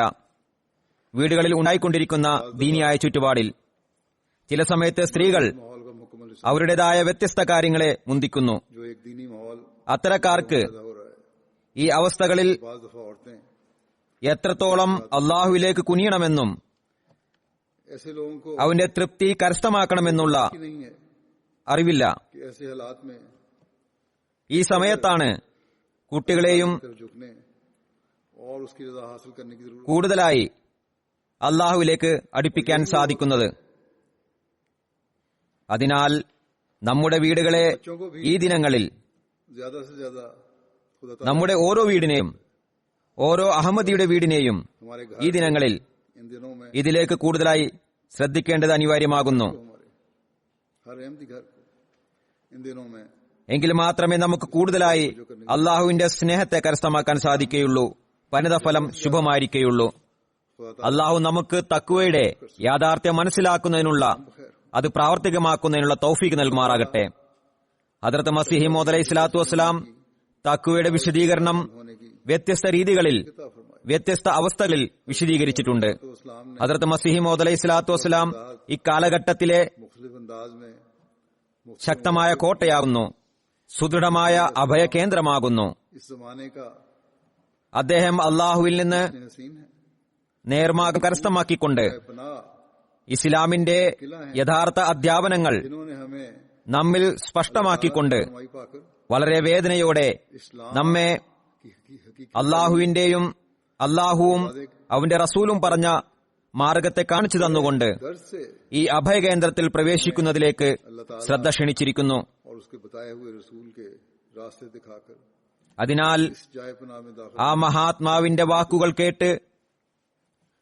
വീടുകളിൽ ഉണ്ടായിക്കൊണ്ടിരിക്കുന്ന ദീനിയായ ചുറ്റുപാടിൽ ചില സമയത്ത് സ്ത്രീകൾ माहौल का मुकम्मल हिस्सा അവരുടേതായ വ്യത്യസ്ത കാര്യങ്ങളെ മുന്തിക്കുന്നു. जो एक दीनी माहौल അത്തരക്കാർക്ക് पैदा हो रहा है। ഈ അവസ്ഥകളിൽ बाज दफा औरतें എത്രത്തോളം അള്ളാഹുവിലേക്ക് കുനിയണമെന്നും ऐसे लोगों को അവന്റെ തൃപ്തി കരസ്ഥമാക്കണമെന്നുള്ള कि नहीं है അറിവില്ല. कि ऐसे हालात में ഈ സമയത്താണ് കുട്ടികളെയും तरफ झुकने और उसकी रजा हासिल करने की जरूरत കൂടുതലായി അള്ളാഹുവിലേക്ക് അടുപ്പിക്കാൻ സാധിക്കുന്നത്. അതിനാൽ നമ്മുടെ വീടുകളെ ഈ ദിനങ്ങളിൽ, ज्यादा से ज्यादा खुदा ताला നമ്മുടെ ഓരോ വീടിനെയും, ഓരോ അഹമ്മദിയുടെ വീടിനെയും हमारे घर ഈ ദിനങ്ങളിൽ इन दिनों में ഇതിലേക്ക് കൂടുതലായി ശ്രദ്ധിക്കേണ്ടത് അനിവാര്യമാകുന്നു. हमारे हर अहमदी घर को इन दिनों में എങ്കിൽ മാത്രമേ നമുക്ക് കൂടുതലായി അള്ളാഹുവിന്റെ സ്നേഹത്തെ കരസ്ഥമാക്കാൻ സാധിക്കുകയുള്ളൂ, പരിണതഫലം ശുഭമായിരിക്കുകയുള്ളൂ. खुदा അള്ളാഹു നമുക്ക് തഖ്വയുടെ യാഥാർത്ഥ്യം മനസ്സിലാക്കുന്നതിനുള്ള, അത് പ്രാവർത്തികമാക്കുന്നതിനുള്ള തൗഫീഖ് നൽകുമാറാകട്ടെ. ഹദ്റത്ത് മസീഹ് മൗഊദ് അലൈഹി സ്വലാത്തു വസ്സലാം തഖ്വയുടെ വിശദീകരണം होने की വ്യത്യസ്ത രീതികളിൽ, किताब फरमाई വ്യത്യസ്ത അവസ്ഥകളിൽ വിശദീകരിച്ചിട്ടുണ്ട്. तो इस्लाम ने ഹദ്റത്ത് മസീഹ് മൗഊദ് അലൈഹി സ്വലാത്തു വസ്സലാം ഇക്കാലഘട്ടത്തിലെ मुख्तलिफ अंदाज में ശക്തമായ കോട്ടയാകുന്നു, സുദൃഢമായ അഭയകേന്ദ്രമാകുന്നു. इस जमाने का അദ്ദേഹം അള്ളാഹുവിൽ നിന്ന് हसीन है നേർമാർഗം കരസ്ഥമാക്കിക്കൊണ്ട് पनाह ഇസ്ലാമിന്റെ യഥാർത്ഥ അധ്യാപനങ്ങൾ जिन्होंने हमें നമ്മിൽ സ്പഷ്ടമാക്കിക്കൊണ്ട് फरमाई पाकर വളരെ വേദനയോടെ इस्लाम നമ്മെ की हकीकत അള്ളാഹുവിന്റെയും അള്ളാഹുവും അവന്റെ റസൂലും പറഞ്ഞ മാർഗത്തെ കാണിച്ചു തന്നുകൊണ്ട് दर्द से ഈ അഭയകേന്ദ്രത്തിൽ പ്രവേശിക്കുന്നതിലേക്ക് ശ്രദ്ധ ക്ഷണിച്ചിരിക്കുന്നു. और उसके बताए हुए रसूल के रास्ते दिखाकर അതിനാൽ इस जाए पनाह में दाखिल ആ മഹാത്മാവിന്റെ വാക്കുകൾ കേട്ട്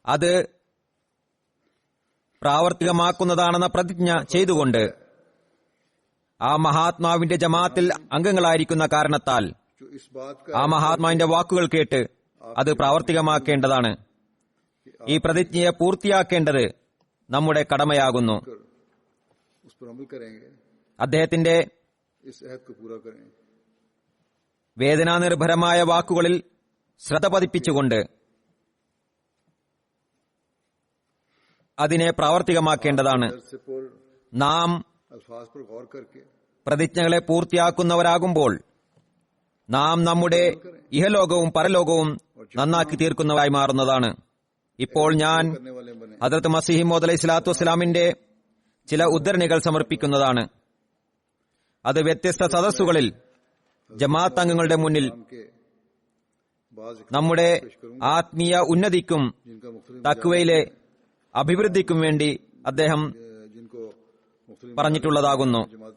അത് പ്രാവർത്തികമാക്കുന്നതാണെന്ന പ്രതിജ്ഞ ചെയ്തുകൊണ്ട് ആ മഹാത്മാവിന്റെ ജമാഅത്തിൽ അംഗങ്ങളായിരിക്കുന്ന കാരണത്താൽ जो इस बात का ആ മഹാത്മാവിന്റെ വാക്കുകൾ കേട്ട് അത് പ്രാവർത്തികമാക്കേണ്ടതാണ്. ഈ പ്രതിജ്ഞയെ പൂർത്തിയാക്കേണ്ടത് നമ്മുടെ കടമയാകുന്നു. कर उस पर अमल करेंगे, അദ്ദേഹത്തിന്റെ इस अहद को पूरा करें। വേദനാനിർഭരമായ വാക്കുകളിൽ ശ്രദ്ധ പതിപ്പിച്ചുകൊണ്ട് അതിനെ പ്രാവർത്തികമാക്കേണ്ടതാണ്. दर्द से पुर നാം अल्फाज पर गौर करके പ്രതിജ്ഞകളെ പൂർത്തിയാക്കുന്നവരാകുമ്പോൾ നാം നമ്മുടെ ഇഹലോകവും പരലോകവും നന്നാക്കി തീർക്കുന്നവരായി മാറുന്നതാണ്. ഇപ്പോൾ ഞാൻ करने वाले बने ഹദ്റത്ത് മസീഹ് മൗഊദ് അലൈഹി സ്വലാത്തു വസ്സലാമിന്റെ ചില ഉദ്ധരണികൾ സമർപ്പിക്കുന്നതാണ്. അത് വ്യത്യസ്ത സദസ്സുകളിൽ ജമാഅത്ത് അംഗങ്ങളുടെ മുന്നിൽ के बाज നമ്മുടെ ആത്മീയ ഉന്നതിക്കും जिनका मुख्तलिफ തഖ്വയിലെ അഭിവൃദ്ധിക്കും വേണ്ടി അദ്ദേഹം जिनको मुख्तलिफ പറഞ്ഞിട്ടുള്ളതാകുന്നു. जमात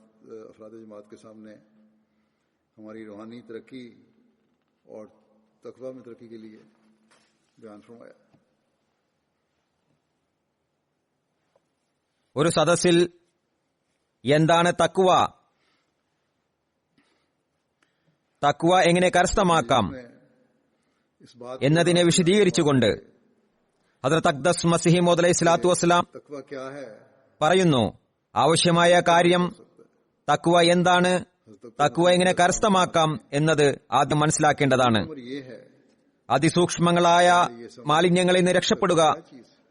अफराद जमात के सामने हमारी रूहानी तरक्की और तकवा में तरक्की के लिए बयान फरमाया। ഒരു സദസ്സിൽ എന്താണ് തഖ്വ, തഖ്വ എങ്ങനെ കരസ്ഥമാക്കാം इस बात എന്നതിനെ വിശദീകരിച്ചുകൊണ്ട് ഹദ്റത്ത് അഖ്ദസ് മസീഹ് മൗഊദ് അലൈഹി സ്വലാത്തു വസ്സലാം तकवा क्या है, പറയുന്നു, ആവശ്യമായ കാര്യം തഖ്വ എന്താണ്, തഖ്വ എങ്ങനെ കരസ്ഥമാക്കാം എന്നത് ആദ്യം മനസ്സിലാക്കേണ്ടതാണ്. और ये है അതിസൂക്ഷ്മങ്ങളായ മാലിന്യങ്ങളിൽ നിന്ന് രക്ഷപ്പെടുക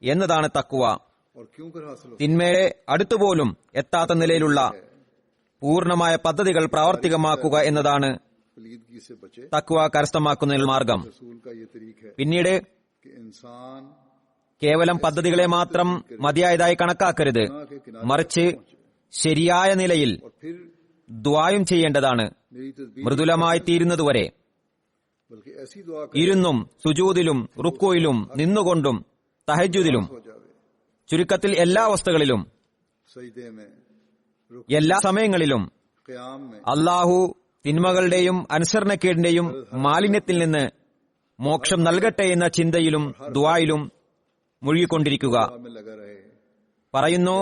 എന്നതാണ് തഖ്വ. और क्यों कर हासिल हो തിന്മയുടെ അടുത്തുപോലും എത്താത്ത നിലയിലുള്ള പൂർണ്ണമായ പദ്ധതികൾ പ്രാവർത്തികമാക്കുക എന്നതാണ് पलीदगी से बचे। തഖ്വ കരസ്ഥമാക്കുന്നതിനുള്ള മാർഗം. रसूल का ये तरीक है പിന്നീട് कि इंसान കേവലം പദ്ധതികളെ മാത്രം മതിയായതായി കണക്കാക്കരുത്, മറിച്ച് ശരിയായ നിലയിൽ और फिर ദ്വായും ചെയ്യേണ്ടതാണ്. मेरी तदबीर മൃദുലമായി തീരുന്നതുവരെ बल्कि ऐसी दुआ ഇരുന്നും സുജൂദിലും റുക്കോയിലും നിന്നുകൊണ്ടും തഹജ്ജുദിലും, हो जावे, ചുരുക്കത്തിൽ എല്ലാ അവസ്ഥകളിലും सजदे में, എല്ലാ സമയങ്ങളിലും क़याम में, അള്ളാഹു തിന്മകളുടെയും അനുസരണക്കേടിന്റെയും മാലിന്യത്തിൽ നിന്ന് മോക്ഷം നൽകട്ടെ എന്ന ചിന്തയിലും ദുആയിലും മുഴുകിക്കൊണ്ടിരിക്കുക. दुआ में लगा रहे। പറയുന്നു,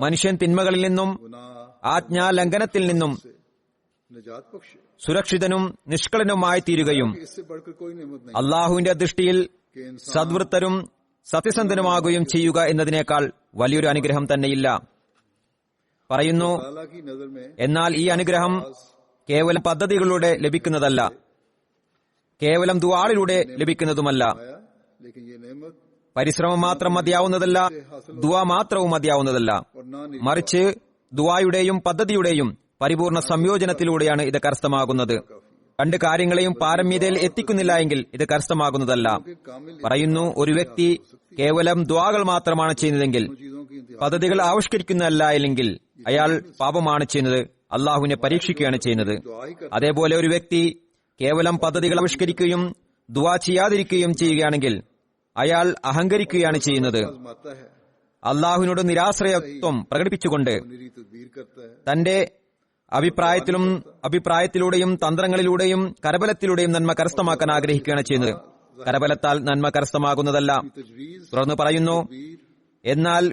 മനുഷ്യൻ തിന്മകളിൽ നിന്നും गुनाह ആജ്ഞാലംഘനത്തിൽ നിന്നും से निजात बख्शे സുരക്ഷിതനും നിഷ്കളനുമായി തീരുകയും कि इससे बढ़कर कोई नेमत नहीं അള്ളാഹുവിന്റെ ദൃഷ്ടിയിൽ कि इंसान സദ്വൃത്തരും സത്യസന്ധനുമാകുകയും ചെയ്യുക എന്നതിനേക്കാൾ വലിയൊരു അനുഗ്രഹം തന്നെയില്ല. പറയുന്നു, ताला की नजर में എന്നാൽ ഈ അനുഗ്രഹം കേവലം പദ്ധതികളിലൂടെ ലഭിക്കുന്നതല്ല, കേവലം ദുആയിലൂടെ ലഭിക്കുന്നതുമല്ല. आया, लेकिन ये नेमत പരിശ്രമം മാത്രം മതിയാവുന്നതല്ല, ദുആ മാത്രവും മതിയാവുന്നതല്ല, और ना മറിച്ച് ദുആയുടെയും പദ്ധതിയുടെയും പരിപൂർണ സംയോജനത്തിലൂടെയാണ് ഇത് കരസ്ഥമാകുന്നത്. काफी രണ്ട് കാര്യങ്ങളെയും പാരമ്യതയിൽ എത്തിക്കുന്നില്ല എങ്കിൽ ഇത് കരസ്ഥമാകുന്നതല്ല. പറയുന്നു, ഒരു വ്യക്തി കേവലം ദുആകൾ മാത്രമാണ് ചെയ്യുന്നതെങ്കിൽ, പദ്ധതികൾ ആവിഷ്കരിക്കുന്നതല്ല അല്ലെങ്കിൽ അയാൾ പാപമാണ് ചെയ്യുന്നത്, അള്ളാഹുവിനെ പരീക്ഷിക്കുകയാണ് ചെയ്യുന്നത്. അതേപോലെ ഒരു വ്യക്തി കേവലം പദ്ധതികൾ ആവിഷ്കരിക്കുകയും ദുആ ചെയ്യാതിരിക്കുകയും ചെയ്യുകയാണെങ്കിൽ അയാൾ അഹങ്കരിക്കുകയാണ് ചെയ്യുന്നത്. അള്ളാഹുവിനോട് നിരാശ്രയത്വം പ്രകടിപ്പിച്ചുകൊണ്ട് തന്റെ അഭിപ്രായത്തിലൂടെയും തന്ത്രങ്ങളിലൂടെയും കരബലത്തിലൂടെയും നന്മ കരസ്ഥമാക്കാൻ ആഗ്രഹിക്കുകയാണ് ചെയ്യുന്നത്. കരബലത്താൽ നന്മ കരസ്ഥമാകുന്നതല്ല. തുടർന്ന് പറയുന്നു, എന്നാൽ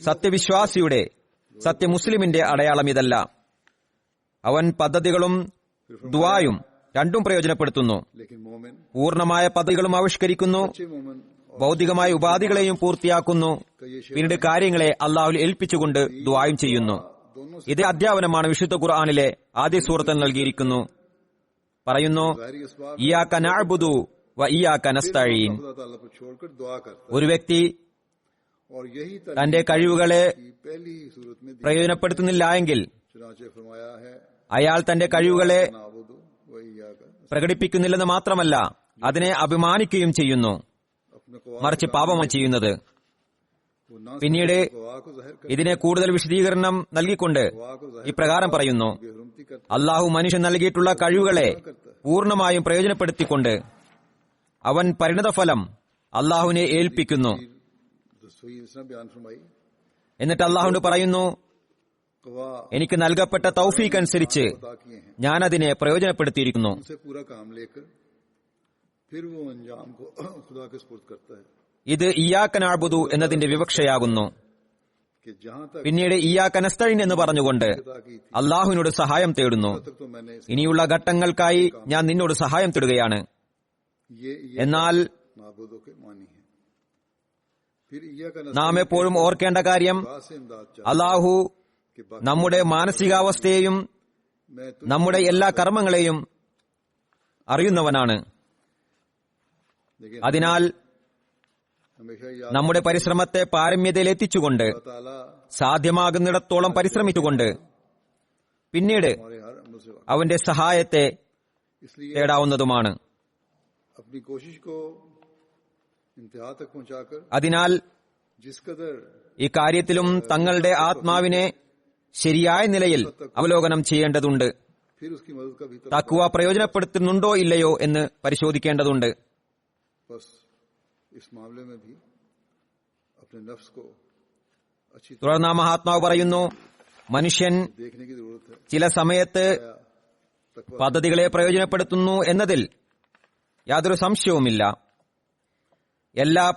സത്യവിശ്വാസിയുടെ സത്യമുസ്ലിമിന്റെ അടയാളം ഇതല്ല. അവൻ പദ്ധതികളും ദുആയും രണ്ടും പ്രയോജനപ്പെടുത്തുന്നു. പൂർണ്ണമായ പദ്ധതികളും ആവിഷ്കരിക്കുന്നു, ഭൗതികമായ ഉപാധികളെയും പൂർത്തിയാക്കുന്നു, പിന്നീട് കാര്യങ്ങളെ അള്ളാഹുവിൽ ഏൽപ്പിച്ചുകൊണ്ട് ദുആയും ചെയ്യുന്നു. ഇതേ അധ്യാപനമാണ് വിശുദ്ധ ഖുർആനിലെ ആദ്യ സൂറത്തിൽ നൽകിയിരിക്കുന്നു. പറയുന്നു, ഇയ്യാക നഅ്ബുദു വ ഇയ്യാക നസ്തഈൻ. ഒരു വ്യക്തി തന്റെ കഴിവുകളെ പ്രയോജനപ്പെടുത്തുന്നില്ല എങ്കിൽ അയാൾ തന്റെ കഴിവുകളെ പ്രകടിപ്പിക്കുന്നില്ലെന്ന് മാത്രമല്ല, അതിനെ അഭിമാനിക്കുകയും ചെയ്യുന്നു, മറിച്ച് പാപമാണ് ചെയ്യുന്നത്. പിന്നീട് ഇതിനെ കൂടുതൽ വിശദീകരണം നൽകിക്കൊണ്ട് ഇപ്രകാരം പറയുന്നു, അള്ളാഹു മനുഷ്യൻ നൽകിയിട്ടുള്ള കഴിവുകളെ പൂർണ്ണമായും പ്രയോജനപ്പെടുത്തിക്കൊണ്ട് അവൻ പരിണതഫലം അള്ളാഹുവിനെ ഏൽപ്പിക്കുന്നു. എന്നിട്ട് അള്ളാഹുവിനോട് പറയുന്നു, എനിക്ക് നൽകപ്പെട്ട തൗഫീഖ് അനുസരിച്ച് ഞാനതിനെ പ്രയോജനപ്പെടുത്തിയിരിക്കുന്നു. ഇത് ഇയ്യാക നഅ്ബുദു എന്നതിന്റെ വിവക്ഷയാകുന്നു. പിന്നീട് ഇയ്യാക നസ്തഈൻ എന്ന് പറഞ്ഞുകൊണ്ട് അള്ളാഹുവിനോട് സഹായം തേടുന്നു. ഇനിയുള്ള ഘട്ടങ്ങൾക്കായി ഞാൻ നിന്നോട് സഹായം തേടുകയാണ്. എന്നാൽ നാം എപ്പോഴും ഓർക്കേണ്ട കാര്യം, അള്ളാഹു നമ്മുടെ മാനസികാവസ്ഥയെയും നമ്മുടെ എല്ലാ കർമ്മങ്ങളെയും അറിയുന്നവനാണ്. അതിനാൽ നമ്മുടെ പരിശ്രമത്തെ പാരമ്യതയിൽ എത്തിച്ചുകൊണ്ട് സാധ്യമാകുന്നിടത്തോളം പരിശ്രമിച്ചുകൊണ്ട് പിന്നീട് അവന്റെ സഹായത്തെ തേടാവുന്നതുമാണ്. അതിനാൽ ഇക്കാര്യത്തിലും തങ്ങളുടെ ആത്മാവിനെ ശരിയായ നിലയിൽ അവലോകനം ചെയ്യേണ്ടതുണ്ട്. തഖ്വ പ്രയോജനപ്പെടുത്തുന്നുണ്ടോ ഇല്ലയോ എന്ന് പരിശോധിക്കേണ്ടതുണ്ട്. തുടർന്ന് മഹാത്മാവ് പറയുന്നു, മനുഷ്യൻ ചില സമയത്ത് പദ്ധതികളെ പ്രയോജനപ്പെടുത്തുന്നു എന്നതിൽ യാതൊരു സംശയവുമില്ല. എന്നാൽ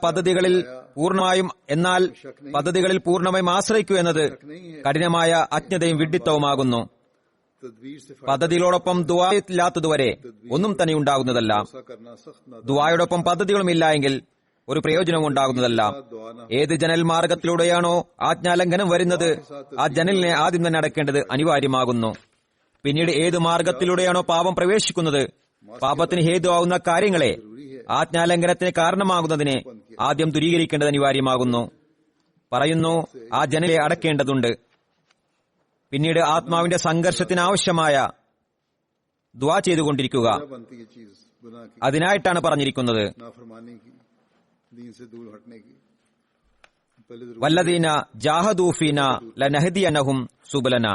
പദ്ധതികളിൽ പൂർണ്ണമായും ആശ്രയിക്കൂ എന്നത് കഠിനമായ അജ്ഞതയും വിഡ്ഢിത്തവുമാകുന്നു. പദ്ധതികളോടൊപ്പം ദുആ ഇല്ലാത്തതുവരെ ഒന്നും തന്നെ ഉണ്ടാകുന്നതല്ല. ദുആയോടൊപ്പം പദ്ധതികളുമില്ല എങ്കിൽ ഒരു പ്രയോജനവും ഉണ്ടാകുന്നതല്ല. ഏത് ജനൽ മാർഗത്തിലൂടെയാണോ ആജ്ഞാലംഘനം വരുന്നത്, ആ ജനലിനെ ആദ്യം തന്നെ അടയ്ക്കേണ്ടത് അനിവാര്യമാകുന്നു. പിന്നീട് ഏത് മാർഗത്തിലൂടെയാണോ പാപം പ്രവേശിക്കുന്നത്, പാപത്തിന് ഹേതുവാകുന്ന കാര്യങ്ങളെ ആജ്ഞാലംഘനത്തിന് കാരണമാകുന്നതിനെ ആദ്യം ദൂരീകരിക്കേണ്ടത് അനിവാര്യമാകുന്നു. പറയുന്നു, ആ ജനലെ അടയ്ക്കേണ്ടതുണ്ട്. പിന്നീട് ആത്മാവിന്റെ സംഘർഷത്തിനാവശ്യമായ ദുആ ചെയ്തുകൊണ്ടിരിക്കുക. അതിനായിട്ടാണ് പറഞ്ഞിരിക്കുന്നത്, വല്ലദീന ജാഹദൂ ഫീനാ ലനഹ്ദിയന്നഹും സുബലന.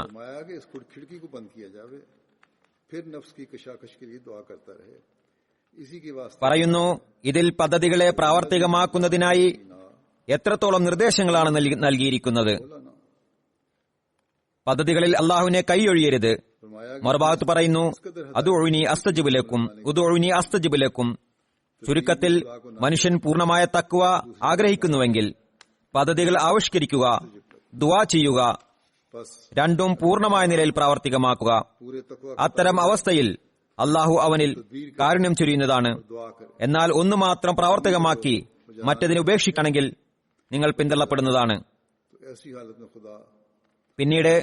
പറയുന്നു, ഇതിൽ പദ്ധതികളെ പ്രാവർത്തികമാക്കുന്നതിനായി എത്രത്തോളം നിർദ്ദേശങ്ങളാണ് നൽകിയിരിക്കുന്നത്. പദ്ധതികളിൽ അള്ളാഹുവിനെ കൈയൊഴിയരുത്. മറുഭാഗത്ത് പറയുന്നു, അദ്ഉനി അസ്തജിബ് ലക്കും, ഉദ്ഉനി അസ്തജിബ് ലക്കും. ചുരുക്കത്തിൽ മനുഷ്യൻ പൂർണ്ണമായ തഖ്വ ആഗ്രഹിക്കുന്നുവെങ്കിൽ പദ്ധതികൾ ആവിഷ്കരിക്കുക, ദുആ ചെയ്യുക, രണ്ടും പൂർണ്ണമായ നിലയിൽ പ്രാവർത്തികമാക്കുക. അത്തരം അവസ്ഥയിൽ അള്ളാഹു അവനിൽ കാരുണ്യം ചൊരിയുന്നതാണ്. എന്നാൽ ഒന്ന് മാത്രം പ്രാവർത്തികമാക്കി മറ്റതിനെ ഉപേക്ഷിക്കുകയാണെങ്കിൽ നിങ്ങൾ പിന്തള്ളപ്പെടുന്നതാണ്. പിന്നീട്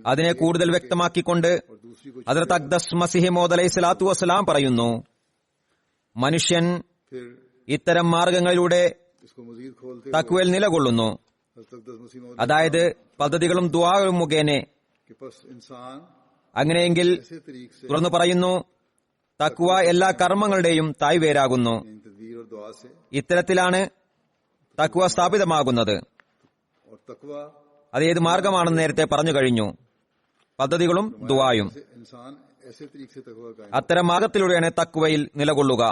അതിനെ കൂടുതൽ വ്യക്തമാക്കിക്കൊണ്ട് ഹദ്റത്ത് അഖ്ദസ് മസീഹ് മൗഊദ് അലൈഹി സ്വലാത്തു വസ്സലാം പറയുന്നു, മനുഷ്യൻ ഇത്തരം മാർഗങ്ങളിലൂടെ തഖ്വയിൽ നിലകൊള്ളുന്നു. അതായത് പദ്ധതികളും ദുആകളും മുഖേന അങ്ങനെയെങ്കിൽ ऐसे तरीक से തുടർന്ന് പറയുന്നു, തക്വ എല്ലാ കർമ്മങ്ങളുടെയും തായ്വേരാകുന്നു. इन तदबीर और दुआ से ഇത്തരത്തിലാണ് തക്വ സ്ഥാപിതമാകുന്നത്. और तकवा അതേത് മാർഗമാണെന്ന് നേരത്തെ പറഞ്ഞു കഴിഞ്ഞു. പദ്ധതികളും ദുആയും. इंसान ऐसे तरीक से तकवा का അത്തരം മാർഗത്തിലൂടെയാണ് തക്വയിൽ നിലകൊള്ളുക.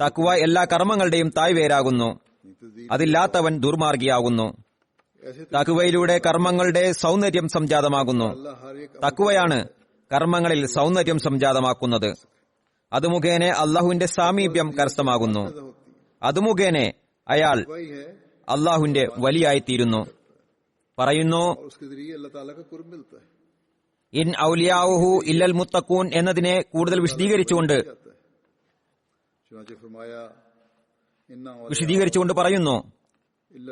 തക്വ എല്ലാ കർമ്മങ്ങളുടെയും തായ്വേരാകുന്നു. അതില്ലാത്തവൻ ദുർമാർഗിയാകുന്നു. ऐसे തക്വയിലൂടെ കർമ്മങ്ങളുടെ സൗന്ദര്യം സംജാതമാകുന്നു. अल्लाह हर एक തക്വയാണ് കർമ്മങ്ങളിൽ സൗന്ദര്യം സംജാതമാക്കുന്നത്. അത് മുഖേന അള്ളാഹുവിന്റെ സാമീപ്യം കരസ്ഥമാകുന്നു. അത് മുഖേന അയാൾ वही है അള്ളാഹുവിന്റെ വലിയായിത്തീരുന്നു. പറയുന്നു, और उसके जरिए अल्लाह ताला का कुर्ब मिलता है ഇൻ ഔലിയാഉഹു ഇല്ലൽ മുത്തഖൂൻ എന്നതിനെ കൂടുതൽ വിശദീകരിച്ചുകൊണ്ട് चुनाचे फरमाया इन्ना വിശദീകരിച്ചുകൊണ്ട് പറയുന്നു,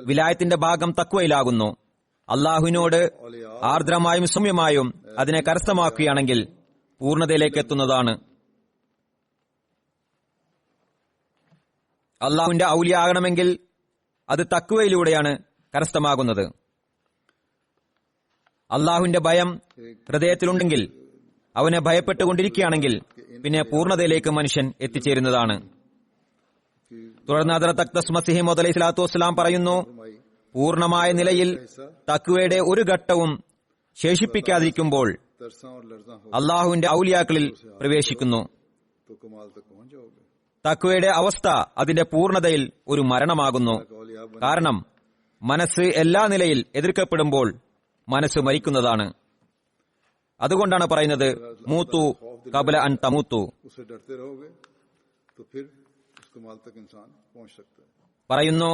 വിലായത്തിന്റെ ഭാഗം തക്വയിലാകുന്നു. അള്ളാഹുവിനോട് ആർദ്രമായും സൗമ്യമായും അതിനെ കരസ്ഥമാക്കുകയാണെങ്കിൽ പൂർണ്ണതയിലേക്ക് എത്തുന്നതാണ്. അള്ളാഹുവിന്റെ ഔലിയാകണമെങ്കിൽ അത് തക്വയിലൂടെയാണ് കരസ്ഥമാകുന്നത്. അള്ളാഹുവിന്റെ ഭയം ഹൃദയത്തിലുണ്ടെങ്കിൽ, അവനെ ഭയപ്പെട്ടുകൊണ്ടിരിക്കുകയാണെങ്കിൽ പിന്നെ പൂർണ്ണതയിലേക്ക് മനുഷ്യൻ എത്തിച്ചേരുന്നതാണ്. തുടർന്ന് ഹദ്റത്ത് അഖ്ദസ് മസീഹ് മൗഊദ് അലൈഹി സ്വലാത്തു വസ്സലാം പറയുന്നു, പൂർണ്ണമായ നിലയിൽ തക്വയുടെ ഒരു ഘട്ടവും ശേഷിപ്പിക്കാതിരിക്കുമ്പോൾ तरसा और लर्जा हो അള്ളാഹുവിന്റെ ഔലിയാക്കളിൽ പ്രവേശിക്കുന്നു. तो कमाल तक पहुंच जाओगे തക്വയുടെ അവസ്ഥ അതിന്റെ പൂർണ്ണതയിൽ ഒരു മരണമാകുന്നു. औलिया बन കാരണം മനസ്സ് എല്ലാ നിലയിൽ എതിർക്കപ്പെടുമ്പോൾ മനസ്സ് മരിക്കുന്നതാണ്. അതുകൊണ്ടാണ് പറയുന്നത്, മൂത്തു കബല അൻ തമൂത്തു. उससे डरते रहोगे तो फिर उस कमाल तक इंसान पहुंच सकता है. പറയുന്നു,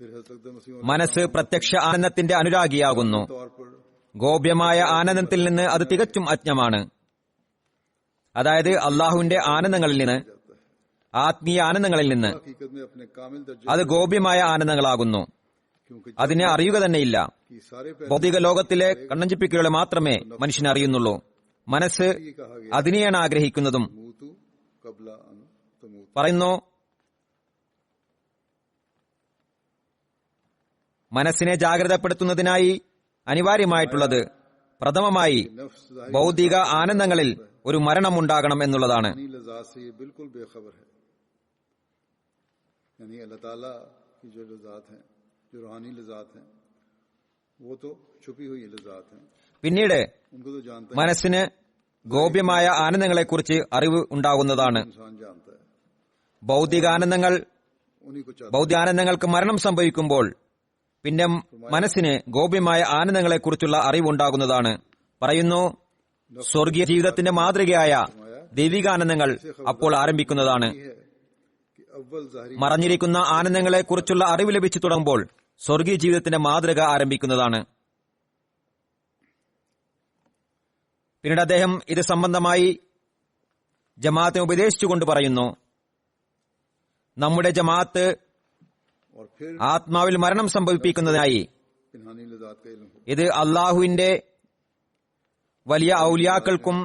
फिर हज़रत मसीह മനസ്സ് പ്രത്യക്ഷ ആനന്ദത്തിന്റെ അനുരാഗിയാകുന്നു. तौर पर ഗോപ്യമായ ആനന്ദത്തിൽ നിന്ന് അത് തികച്ചും അജ്ഞമാണ്. അതായത് അള്ളാഹുവിന്റെ ആനന്ദങ്ങളിൽ നിന്ന്, ആത്മീയ ആനന്ദങ്ങളിൽ നിന്ന്. हकीकत में अपने कामिल दर्जे അത് ഗോപ്യമായ ആനന്ദങ്ങളാകുന്നു. क्योंकि അതിനെ അറിയുക തന്നെയില്ല. कि सारे ഭൗതിക ലോകത്തിലെ കണ്ണഞ്ചിപ്പിക്കലുകളെ മാത്രമേ മനുഷ്യൻ അറിയുന്നുള്ളൂ. മനസ്സ് ये कहा गया അതിനെയാണ് ആഗ്രഹിക്കുന്നതും. मूतु कबला अन तमूत പറയുന്നു, മനസ്സിനെ ജാഗ്രതപ്പെടുത്തുന്നതിനായി അനിവാര്യമായിട്ടുള്ളത് പ്രഥമമായി नफ्स ज़ाहिर ഭൗതിക ആനന്ദങ്ങളിൽ ഒരു മരണമുണ്ടാകണം എന്നുള്ളതാണ്. रूहानी लज़ात से ये बिल्कुल बेखबर है. यानी अल्लाह ताला की जो लज़ात हैं, जो रूहानी लज़ात हैं, वो तो छुपी हुई लज़ात हैं, പിന്നീട് उनको तो जानता മനസ്സിന് ഗോപ്യമായ ആനന്ദങ്ങളെക്കുറിച്ച് അറിവ് ഉണ്ടാകുന്നതാണ്. इंसान जानता है, ഭൗതികാനന്ദങ്ങൾ उन्हीं को चाहता ഭൗതികാനന്ദങ്ങൾക്ക് മരണം സംഭവിക്കുമ്പോൾ പിന്നെ മനസ്സിന് ഗോപ്യമായ ആനന്ദങ്ങളെക്കുറിച്ചുള്ള അറിവുണ്ടാകുന്നതാണ്. പറയുന്നു, സ്വർഗീയ ജീവിതത്തിന്റെ മാതൃകയായ ദൈവികാനന്ദങ്ങൾ അപ്പോൾ ആരംഭിക്കുന്നതാണ്. है कि अव्वल ज़ाहिरी മറഞ്ഞിരിക്കുന്ന ആനന്ദങ്ങളെക്കുറിച്ചുള്ള അറിവ് ലഭിച്ചു തുടങ്ങുമ്പോൾ സ്വർഗീയ ജീവിതത്തിന്റെ മാതൃക ആരംഭിക്കുന്നതാണ്. പിന്നീട് അദ്ദേഹം ഇത് സംബന്ധമായി ജമാഅത്തിനെ ഉപദേശിച്ചുകൊണ്ട് പറയുന്നു, നമ്മുടെ ജമാഅത്ത് और फिर ആത്മാവിൽ മരണം സംഭവിപ്പിക്കുന്നതിനായി पिनहानी लज़ात का इल्म हो. ഇത് അള്ളാഹുവിന്റെ വലിയ ഔലിയാക്കൾക്കും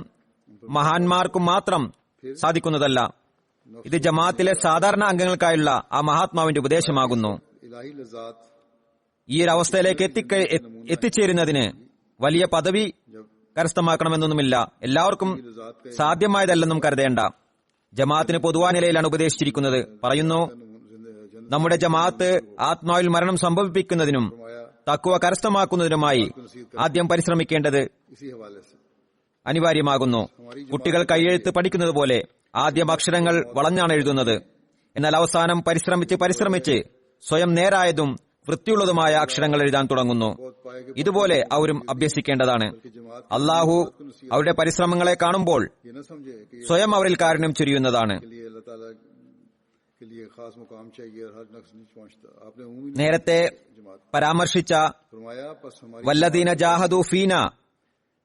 മഹാന്മാർക്കും മാത്രം സാധിക്കുന്നതല്ല. ഇത് ജമാഅത്തിലെ സാധാരണ അംഗങ്ങൾക്കായുള്ള ആ മഹാത്മാവിന്റെ ഉപദേശമാകുന്നു. इलाही लज़ात ഈ ഒരു അവസ്ഥയിലേക്ക് എത്തിച്ചേരുന്നതിന് വലിയ പദവി കരസ്ഥമാക്കണമെന്നൊന്നുമില്ല. എല്ലാവർക്കും സാധ്യമായതല്ലെന്നും കരുതേണ്ട. ജമാഅത്തിന് പൊതുവായ നിലയിലാണ് ഉപദേശിച്ചിരിക്കുന്നത്. പറയുന്നു, നമ്മുടെ ജമാഅത്ത് ആത്മാവിൽ മരണം സംഭവിപ്പിക്കുന്നതിനും തഖ്വ കരസ്ഥമാക്കുന്നതിനുമായി ആദ്യം പരിശ്രമിക്കേണ്ടത് इसी हवाले से അനിവാര്യമാകുന്നു. കുട്ടികൾ കൈയെഴുത്ത് പഠിക്കുന്നത് പോലെ ആദ്യം അക്ഷരങ്ങൾ വളഞ്ഞാണ് എഴുതുന്നത്. എന്നാൽ അവസാനം പരിശ്രമിച്ച് സ്വയം നേരായതും വൃത്തിയുള്ളതുമായ അക്ഷരങ്ങൾ എഴുതാൻ തുടങ്ങുന്നു. ഇതുപോലെ അവരും അഭ്യസിക്കേണ്ടതാണ്. അള്ളാഹു അവരുടെ പരിശ്രമങ്ങളെ കാണുമ്പോൾ ये न समझे कि സ്വയം അവരിൽ കാരുണ്യം ചൊരിയുന്നതാണ്. के लिए अल्लाह ताला के लिए खास मुकाम चाहिए और हर नफ्स नहीं पहुंचता. आपने उम्मीद നേരത്തെ जमात പരാമർശിച്ച फरमाया बस हमारी വല്ലദീന ജാഹദു ഫീന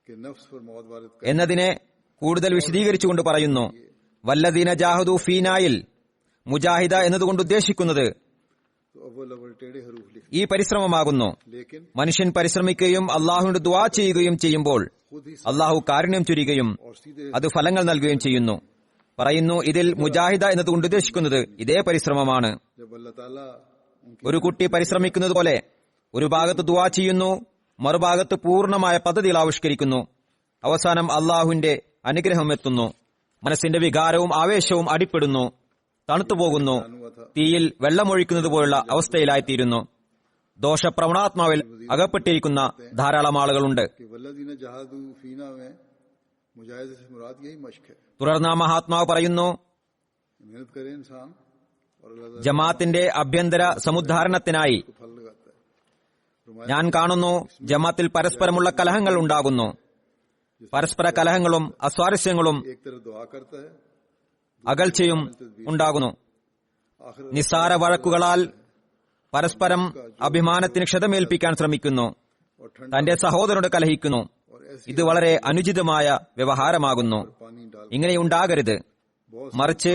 के नफ्स पर मौत वारिद कर എന്നതിനെ കൂടുതൽ വിശദീകരിച്ചുകൊണ്ട് പറയുന്നു, വല്ലദീന ജാഹദു ഫീനായിൽ മുജാഹിദ എന്നതുകൊണ്ട് ഉദ്ദേശിക്കുന്നത് तो अव्वल टेढ़े हरूफ लिख, ഈ പരിശ്രമമാകുന്നു. लेकिन മനുഷ്യൻ പരിശ്രമിക്കുകയും അള്ളാഹുവിനോട് ദുആ ചെയ്യുകയും ചെയ്യുമ്പോൾ खुद ही അള്ളാഹു കാരുണ്യം ചൊരിയുകയും और सीधे അത് ഫലങ്ങൾ നൽകുകയും ചെയ്യുന്നു. പറയുന്നു, ഇതിൽ മുജാഹിദ എന്നതുകൊണ്ട് ഉദ്ദേശിക്കുന്നത് ഇതേ പരിശ്രമമാണ്. जब अल्लाह ताला उनकी ഒരു കുട്ടി പരിശ്രമിക്കുന്നത് പോലെ ഒരു ഭാഗത്ത് ദുആ ചെയ്യുന്നു, മറുഭാഗത്ത് പൂർണ്ണമായ പദ്ധതികൾ ആവിഷ്കരിക്കുന്നു. അവസാനം അള്ളാഹുവിന്റെ അനുഗ്രഹം എത്തുന്നു. മനസ്സിന്റെ വികാരവും ആവേശവും അടിപ്പെടുന്നു, തണുത്തുപോകുന്നു, തീയിൽ വെള്ളമൊഴിക്കുന്നത് പോലുള്ള അവസ്ഥയിലായിത്തീരുന്നു. ദോഷപ്രവണാത്മാവിൽ അകപ്പെട്ടിരിക്കുന്ന ധാരാളം ആളുകളുണ്ട്. തുടർന്ന് മഹാത്മാവ് പറയുന്നു, ജമാഅത്തിന്റെ ആഭ്യന്തര സമുദ്ധാരണത്തിനായി ഞാൻ കാണുന്നു, ജമാഅത്തിൽ പരസ്പരമുള്ള കലഹങ്ങൾ ഉണ്ടാകുന്നു. പരസ്പര കലഹങ്ങളും അസ്വാരസ്യങ്ങളും അകൽച്ചയും ഉണ്ടാകുന്നു. നിസ്സാര വഴക്കുകളാൽ പരസ്പരം അഭിമാനത്തിന് ക്ഷതമേൽപ്പിക്കാൻ ശ്രമിക്കുന്നു, തന്റെ സഹോദരനോട് കലഹിക്കുന്നു. ഇത് വളരെ അനുചിതമായ വ്യവഹാരമാകുന്നു. ഇങ്ങനെയുണ്ടാകരുത്. മറിച്ച്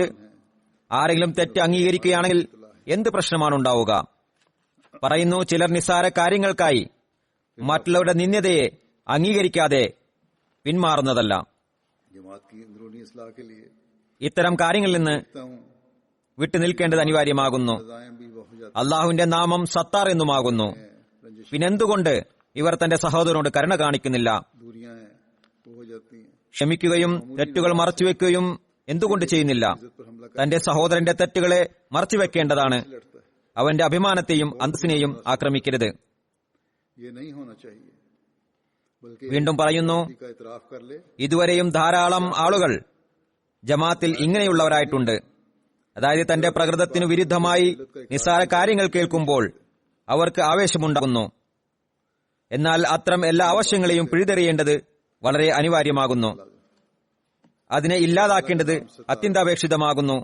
ആരെങ്കിലും തെറ്റ് അംഗീകരിക്കുകയാണെങ്കിൽ എന്ത് പ്രശ്നമാണ് ഉണ്ടാവുക? പറയുന്നു, ചിലർ നിസ്സാര കാര്യങ്ങൾക്കായി മറ്റുള്ളവരുടെ നിന്ദ്യതയെ അംഗീകരിക്കാതെ പിന്മാറുന്നതല്ല. ഇത്തരം കാര്യങ്ങളിൽ നിന്ന് വിട്ടുനിൽക്കേണ്ടത് അനിവാര്യമാകുന്നു. അള്ളാഹുവിന്റെ നാമം സത്താർ എന്നുമാകുന്നു. പിന്നെന്തുകൊണ്ട് ഇവർ തന്റെ സഹോദരനോട് കരുണ കാണിക്കുന്നില്ല? ക്ഷമിക്കുകയും തെറ്റുകൾ മറച്ചുവെക്കുകയും എന്തുകൊണ്ട് ചെയ്യുന്നില്ല? തന്റെ സഹോദരന്റെ തെറ്റുകളെ മറച്ചുവെക്കേണ്ടതാണ്. അവന്റെ അഭിമാനത്തെയും അന്തസ്സിനെയും ആക്രമിക്കരുത്. വീണ്ടും പറയുന്നു, ഇതുവരെയും ധാരാളം ആളുകൾ ജമാഅത്തിൽ ഇങ്ങനെയുള്ളവരായിട്ടുണ്ട്. അതായത് തന്റെ പ്രകൃതത്തിനു വിരുദ്ധമായി നിസ്സാര കാര്യങ്ങൾ കേൾക്കുമ്പോൾ അവർക്ക് ആവേശമുണ്ടാകുന്നു. എന്നാൽ അത്തരം എല്ലാ ആവശ്യങ്ങളെയും പിഴുതെറിയേണ്ടത് വളരെ അനിവാര്യമാകുന്നു. അതിനെ ഇല്ലാതാക്കേണ്ടത് അത്യന്താപേക്ഷിതമാകുന്നു.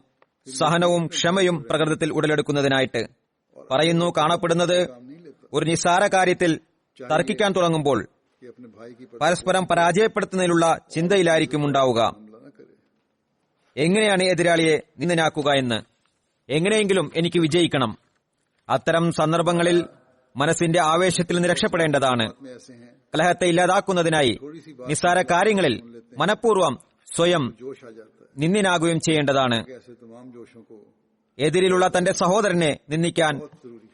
സഹനവും ക്ഷമയും പ്രകൃതത്തിൽ ഉടലെടുക്കുന്നതിനായിട്ട് പറയുന്നു, കാണപ്പെടുന്നത് ഒരു നിസ്സാര കാര്യത്തിൽ തർക്കിക്കാൻ തുടങ്ങുമ്പോൾ പരസ്പരം പരാജയപ്പെടുത്തുന്നതിനുള്ള ചിന്തയിലായിരിക്കും ഉണ്ടാവുക. എങ്ങനെയാണ് എതിരാളിയെ നിന്ദനാക്കുക എന്ന്, എങ്ങനെയെങ്കിലും എനിക്ക് വിജയിക്കണം. അത്തരം സന്ദർഭങ്ങളിൽ മനസ്സിന്റെ ആവേശത്തിൽ നിന്ന് രക്ഷപ്പെടേണ്ടതാണ്. കലഹത്തെ ഇല്ലാതാക്കുന്നതിനായി നിസ്സാര കാര്യങ്ങളിൽ മനഃപൂർവ്വം സ്വയം നിന്ദിനാകുകയും ചെയ്യേണ്ടതാണ്. എതിരിലുള്ള തന്റെ സഹോദരനെ നിന്ദിക്കാൻ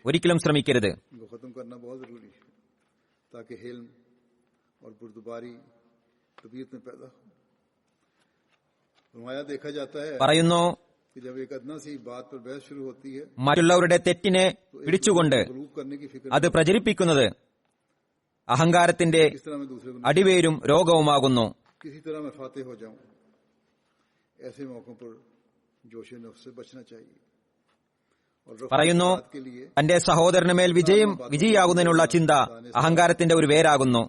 ഒരിക്കലും ശ്രമിക്കരുത്. പറയുന്നു, മറ്റുള്ളവരുടെ തെറ്റിനെ പിടിച്ചുകൊണ്ട് അത് പ്രചരിപ്പിക്കുന്നത് അഹങ്കാരത്തിന്റെ അടിവേരും രോഗവുമാകുന്നു. പറയുന്നു, തന്റെ സഹോദരന് മേൽ വിജയിയാകുന്നതിനുള്ള ചിന്ത അഹങ്കാരത്തിന്റെ ഒരു വേരാകുന്നു.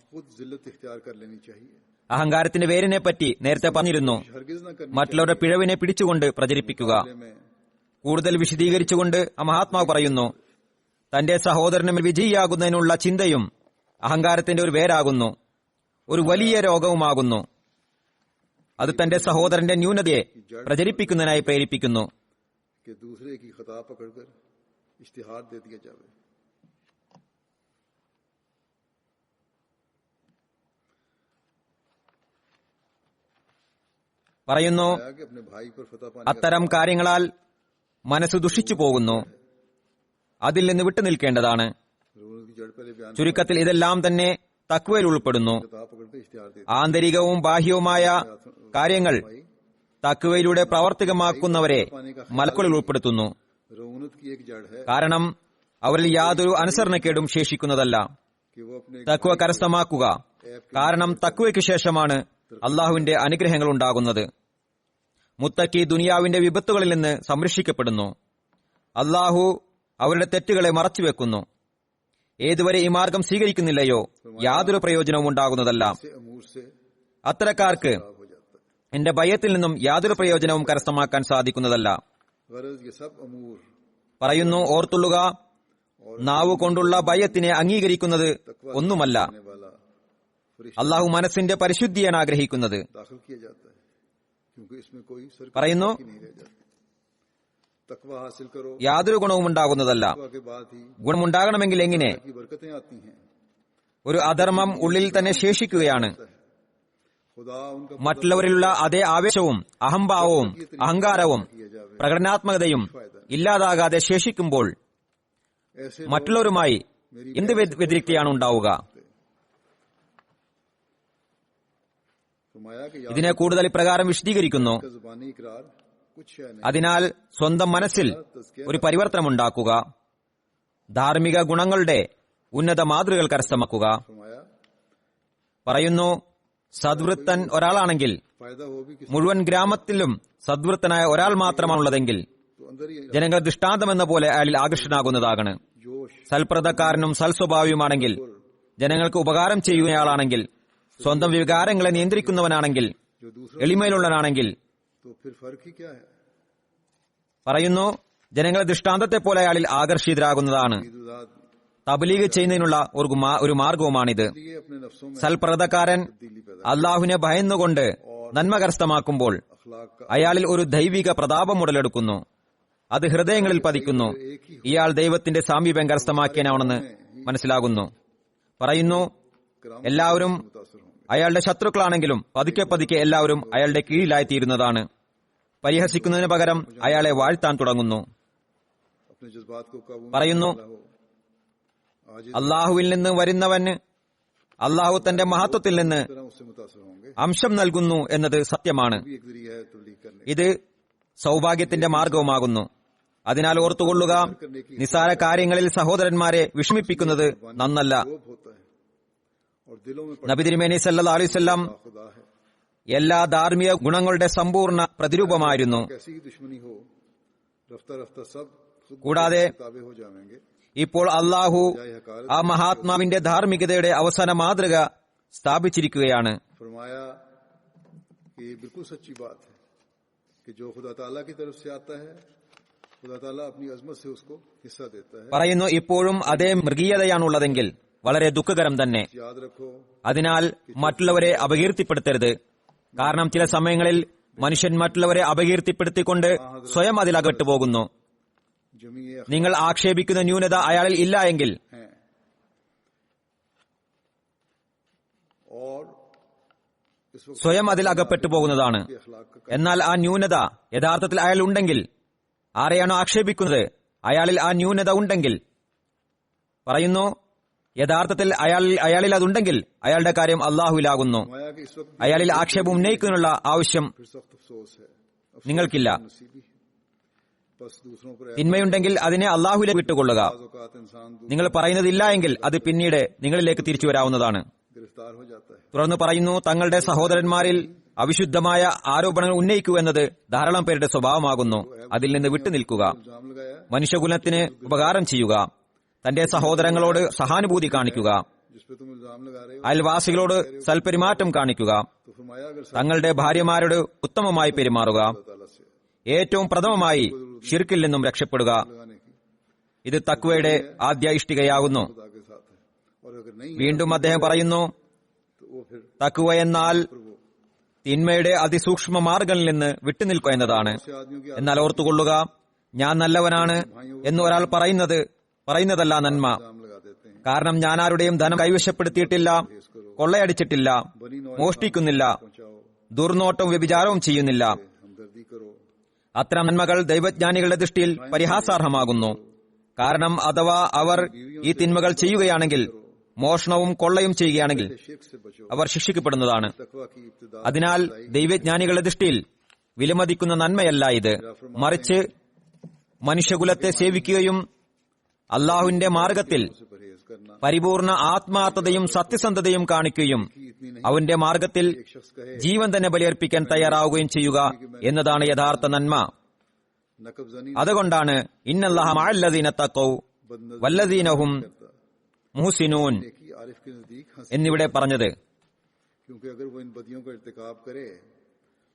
അഹങ്കാരത്തിന്റെ വേരിനെ പറ്റി നേരത്തെ പറഞ്ഞിരുന്നു. മറ്റുള്ളവരുടെ പിഴവിനെ പിടിച്ചുകൊണ്ട് പ്രചരിപ്പിക്കുക. കൂടുതൽ വിശദീകരിച്ചുകൊണ്ട് മഹാത്മാവ് പറയുന്നു, തന്റെ സഹോദരന് മേൽ വിജയിയാകുന്നതിനുള്ള ചിന്തയും അഹങ്കാരത്തിന്റെ ഒരു വേരാകുന്നു, ഒരു വലിയ രോഗവുമാകുന്നു. അത് തന്റെ സഹോദരന്റെ ന്യൂനതയെ പ്രചരിപ്പിക്കുന്നതിനായി പ്രേരിപ്പിക്കുന്നു. പറയുന്നു, അത്തരം കാര്യങ്ങളാൽ മനസ്സ് ദുഷിച്ചു പോകുന്നു. അതിൽ നിന്ന് വിട്ടുനിൽക്കേണ്ടതാണ്. ചുരുക്കത്തിൽ ഇതെല്ലാം തന്നെ തഖ്വയിൽ ഉൾപ്പെടുന്നു. ആന്തരികവും ബാഹ്യവുമായ കാര്യങ്ങൾ തഖ്വയിലൂടെ പ്രാവർത്തികമാക്കുന്നവരെ മലക്കുകളിൽ ഉൾപ്പെടുത്തുന്നു. കാരണം അവരിൽ യാതൊരു അനുസരണക്കേടും ശേഷിക്കുന്നതല്ല. തഖ്വ കരസ്ഥമാക്കുക. കാരണം തഖ്വയ്ക്ക് ശേഷമാണ് അള്ളാഹുവിന്റെ അനുഗ്രഹങ്ങൾ ഉണ്ടാകുന്നത്. മുത്തക്കി ദുനിയാവിന്റെ വിപത്തുകളിൽ നിന്ന് സംരക്ഷിക്കപ്പെടുന്നു. അള്ളാഹു അവരുടെ തെറ്റുകളെ മറച്ചുവെക്കുന്നു. ഏതുവരെ ഈ മാർഗം സ്വീകരിക്കുന്നില്ലയോ യാതൊരു പ്രയോജനവും ഉണ്ടാകുന്നതല്ല. അത്തരക്കാർക്ക് എന്റെ ഭയത്തിൽ നിന്നും യാതൊരു പ്രയോജനവും കരസ്ഥമാക്കാൻ സാധിക്കുന്നതല്ല. പറയുന്നു, ഓർത്തുള്ളുക, നാവു കൊണ്ടുള്ള ഭയത്തിനെ അംഗീകരിക്കുന്നത് ഒന്നുമല്ല. അള്ളാഹു മനസ്സിന്റെ പരിശുദ്ധിയാണ് ആഗ്രഹിക്കുന്നത്. പറയുന്നു, യാതൊരു ഗുണവും ഉണ്ടാകുന്നതല്ല. ഗുണമുണ്ടാകണമെങ്കിൽ എങ്ങനെ? ഒരു അധർമ്മം ഉള്ളിൽ തന്നെ ശേഷിക്കുകയാണ്. മറ്റുള്ളവരിലുള്ള അതേ ആവേശവും അഹംഭാവവും അഹങ്കാരവും പ്രകടനാത്മകതയും ഇല്ലാതാകാതെ ശേഷിക്കുമ്പോൾ മറ്റുള്ളവരുമായി എന്ത് വ്യതിരിക്തിയാണ് ഉണ്ടാവുക? फरमाया कि याद ഇതിനെ കൂടുതൽ ഇപ്രകാരം വിശദീകരിക്കുന്നു. का ज़ुबानी इकरार कुछ है नहीं, അതിനാൽ സ്വന്തം മനസ്സിൽ ഒരു പരിവർത്തനമുണ്ടാക്കുക, ധാർമ്മിക ഗുണങ്ങളുടെ ഉന്നത മാതൃകകൾ കരസ്ഥമാക്കുക. फरमाया പറയുന്നു, സദ്വൃത്തൻ ഒരാളാണെങ്കിൽ फायदा हो भी किसी മുഴുവൻ ഗ്രാമത്തിലും സദ്വൃത്തനായ ഒരാൾ മാത്രമാണുള്ളതെങ്കിൽ तो अंदर ही ജനങ്ങൾ ദൃഷ്ടാന്തമെന്ന പോലെ അയാളിൽ ആകർഷനാകുന്നതാണ്. जोश സൽപ്രദക്കാരനും സൽസ്വഭാവിയുമാണെങ്കിൽ, ജനങ്ങൾക്ക് ഉപകാരം ചെയ്യുന്നയാളാണെങ്കിൽ, സ്വന്തം വികാരങ്ങളെ നിയന്ത്രിക്കുന്നവനാണെങ്കിൽ, जो दूसरा എളിമയിലുള്ളവനാണെങ്കിൽ, तो फिर फर्क ही क्या है। പറയുന്നു, ജനങ്ങളെ ദൃഷ്ടാന്തത്തെ പോലെ അയാളിൽ ആകർഷിതരാകുന്നതാണ്. ईद-उज़ाद തബ്ലീഗ് ചെയ്യുന്നതിനുള്ള ഒരു മാർഗവുമാണിത്. लिए अपने नफ्सों में സൽപ്രദക്കാരൻ तब्दीली पैदा അള്ളാഹുവിനെ ഭയന്നുകൊണ്ട് നന്മ കരസ്ഥമാക്കുമ്പോൾ अखलाक का അയാളിൽ ഒരു ദൈവിക പ്രതാപം ഉടലെടുക്കുന്നു. അത് ഹൃദയങ്ങളിൽ പതിക്കുന്നു. ഇയാൾ ദൈവത്തിന്റെ സാമീപ്യം കരസ്ഥമാക്കിയനാണെന്ന് മനസ്സിലാകുന്നു. പറയുന്നു, എല്ലാവരും मुतासर होंगे। അയാളുടെ ശത്രുക്കളാണെങ്കിലും പതുക്കെ പതുക്കെ എല്ലാവരും അയാളുടെ കീഴിലായിത്തീരുന്നതാണ്. പരിഹസിക്കുന്നതിന് പകരം അയാളെ വാഴ്ത്താൻ തുടങ്ങുന്നു. अपने जज्बात को काबू में പറയുന്നു, रखना हो। आज इस അള്ളാഹുവിൽ നിന്ന് വരുന്നവന് അള്ളാഹു തന്റെ മഹത്വത്തിൽ നിന്ന് तरह उससे मुतासर होंगे। അംശം നൽകുന്നു എന്നത് സത്യമാണ്. भी एक जरिया है तब्लीग करने ഇത് സൗഭാഗ്യത്തിന്റെ മാർഗവുമാകുന്നു. അതിനാൽ ഓർത്തുകൊള്ളുക, നിസ്സാര കാര്യങ്ങളിൽ സഹോദരന്മാരെ വിഷമിപ്പിക്കുന്നത് നന്നല്ല. लोभ होता है और दिलों में നബി തിരുമേനി സല്ലല്ലാഹു അലൈഹി വസല്ലം पड़ा खुदा है। എല്ലാ ധാർമ്മിക ഗുണങ്ങളുടെ സമ്പൂർണ്ണ പ്രതിരൂപമായിരുന്നു. कैसी ही दुश्मनी हो, रफ्ता रफ्ता सब खुद കൂടാതെ ताबे हो जाएंगे। ഇപ്പോൾ അള്ളാഹു ആ മഹാത്മാവിന്റെ ധാർമ്മികതയുടെ അവസാന മാതൃക സ്ഥാപിച്ചിരിക്കുകയാണ്. फरमाया कि ये बिल्कुल सच्ची बात है कि जो खुदा ताला की तरफ से आता है, खुदा ताला अपनी अजमत से उसको हिस्सा देता है। പറയുന്നു, ഇപ്പോഴും അതേ മൃഗീയതയാണുള്ളതെങ്കിൽ വളരെ ദുഃഖകരം തന്നെ. याद रखो അതിനാൽ മറ്റുള്ളവരെ അപകീർത്തിപ്പെടുത്തരുത്. കാരണം ചില സമയങ്ങളിൽ മനുഷ്യൻ മറ്റുള്ളവരെ അപകീർത്തിപ്പെടുത്തിക്കൊണ്ട് സ്വയം അതിലകപ്പെട്ടു പോകുന്നു. जमी ये നിങ്ങൾ ആക്ഷേപിക്കുന്ന ന്യൂനത അയാളിൽ ഇല്ല എങ്കിൽ है और इस वक्त സ്വയം അതിൽ അകപ്പെട്ടു പോകുന്നതാണ്. के अखलाक का എന്നാൽ ആ ന്യൂനത യഥാർത്ഥത്തിൽ അയാൾ ഉണ്ടെങ്കിൽ, ആരെയാണോ ആക്ഷേപിക്കുന്നത് അയാളിൽ ആ ന്യൂനത ഉണ്ടെങ്കിൽ, പറയുന്നു, യഥാർത്ഥത്തിൽ അയാളിൽ അതുണ്ടെങ്കിൽ അയാളുടെ കാര്യം അള്ളാഹുവിലാകുന്നു. फरमाया कि इस वक्त അയാളിൽ आक्षेപം ഉന്നയിക്കുന്നതിനുള്ള ആവശ്യം फिर सख्त अफसोस है। നിങ്ങൾക്കില്ല. नसीबी बस दूसरों पर തിന്മയുണ്ടെങ്കിൽ അതിനെ അള്ളാഹുവിലേക്ക് വിട്ടുകൊള്ളുക. औकात इंसान നിങ്ങൾ പറയുന്നതില്ല എങ്കിൽ അത് പിന്നീട് നിങ്ങളിലേക്ക് തിരിച്ചു വരാവുന്നതാണ്. गिरफ्तार हो जाता है। തുടർന്ന് പറയുന്നു, തങ്ങളുടെ സഹോദരന്മാരിൽ അവിശുദ്ധമായ ആരോപണങ്ങൾ ഉന്നയിക്കുക എന്നത് ധാരാളം പേരുടെ സ്വഭാവമാകുന്നു. അതിൽ നിന്ന് വിട്ടുനിൽക്കുക. इल्जाम लगाया മനുഷ്യകുലത്തിന് ഉപകാരം ചെയ്യുക. തന്റെ സഹോദരങ്ങളോട് സഹാനുഭൂതി കാണിക്കുക. जिस पे तुम इल्जाम लगा रहे हो, അയൽവാസികളോട് സൽപെരുമാറ്റം കാണിക്കുക. तो फरमाया अगर തങ്ങളുടെ ഭാര്യമാരോട് ഉത്തമമായി പെരുമാറുക. अल्लाह ताला से ഏറ്റവും പ്രഥമമായി ഷിർക്കിൽ നിന്നും രക്ഷപ്പെടുക. लगाने की ഇത് തക്വയുടെ ആദ്യ ഇഷ്ടികയാകുന്നു. खुदा के साथ है। और अगर नहीं है വീണ്ടും അദ്ദേഹം പറയുന്നു, तो वो फिर തക്വ എന്നാൽ वो തിന്മയുടെ അതിസൂക്ഷ്മ മാർഗങ്ങളിൽ നിന്ന് വിട്ടുനിൽക്കുക എന്നതാണ്. से आदमियों की എന്നാൽ ഓർത്തുകൊള്ളുക, ഞാൻ നല്ലവനാണ് എന്ന് ഒരാൾ പറയുന്നതല്ല നന്മ. इल्जाम लगा देते हैं। കാരണം ഞാൻ ആരുടെയും ധനം കൈവശപ്പെടുത്തിയിട്ടില്ല, കൊള്ളയടിച്ചിട്ടില്ല, മോഷ്ടിക്കുന്നില്ല, पहुंचाओ, ദുർനോട്ടവും വ്യഭിചാരവും ചെയ്യുന്നില്ല. हमदर्दी करो, അത്തരം നന്മകൾ ദൈവജ്ഞാനികളുടെ ദൃഷ്ടിയിൽ പരിഹാസാർഹമാകുന്നു. കാരണം അഥവാ അവർ ഈ തിന്മകൾ ചെയ്യുകയാണെങ്കിൽ, മോഷണവും കൊള്ളയും ചെയ്യുകയാണെങ്കിൽ शिर्क से बचो। അവർ ശിക്ഷിക്കപ്പെടുന്നതാണ്. तकवा की इब्तिदा അതിനാൽ ദൈവജ്ഞാനികളുടെ ദൃഷ്ടിയിൽ വിലമതിക്കുന്ന നന്മയല്ല ഇത്. മറിച്ച് മനുഷ്യകുലത്തെ സേവിക്കുകയും അള്ളാഹുവിന്റെ മാർഗത്തിൽ से परहेज करना। പരിപൂർണ ആത്മാർത്ഥതയും സത്യസന്ധതയും കാണിക്കുകയും इतनी नहीं അവന്റെ മാർഗത്തിൽ एक शख्स कहे ജീവൻ തന്നെ ബലിയർപ്പിക്കാൻ തയ്യാറാവുകയും ചെയ്യുക എന്നതാണ് യഥാർത്ഥ നന്മ. नकबजनी അതുകൊണ്ടാണ് ഇന്നല്ലാഹ മഅല്ലദീന തഖൗ വല്ലദീനഹും മുഹ്സിനൂൻ नेकी आरिफ के नजदीक हंस, എന്നിവിടെ പറഞ്ഞത്. क्योंकि अगर वो इन बदियों का इर्तिकाब करे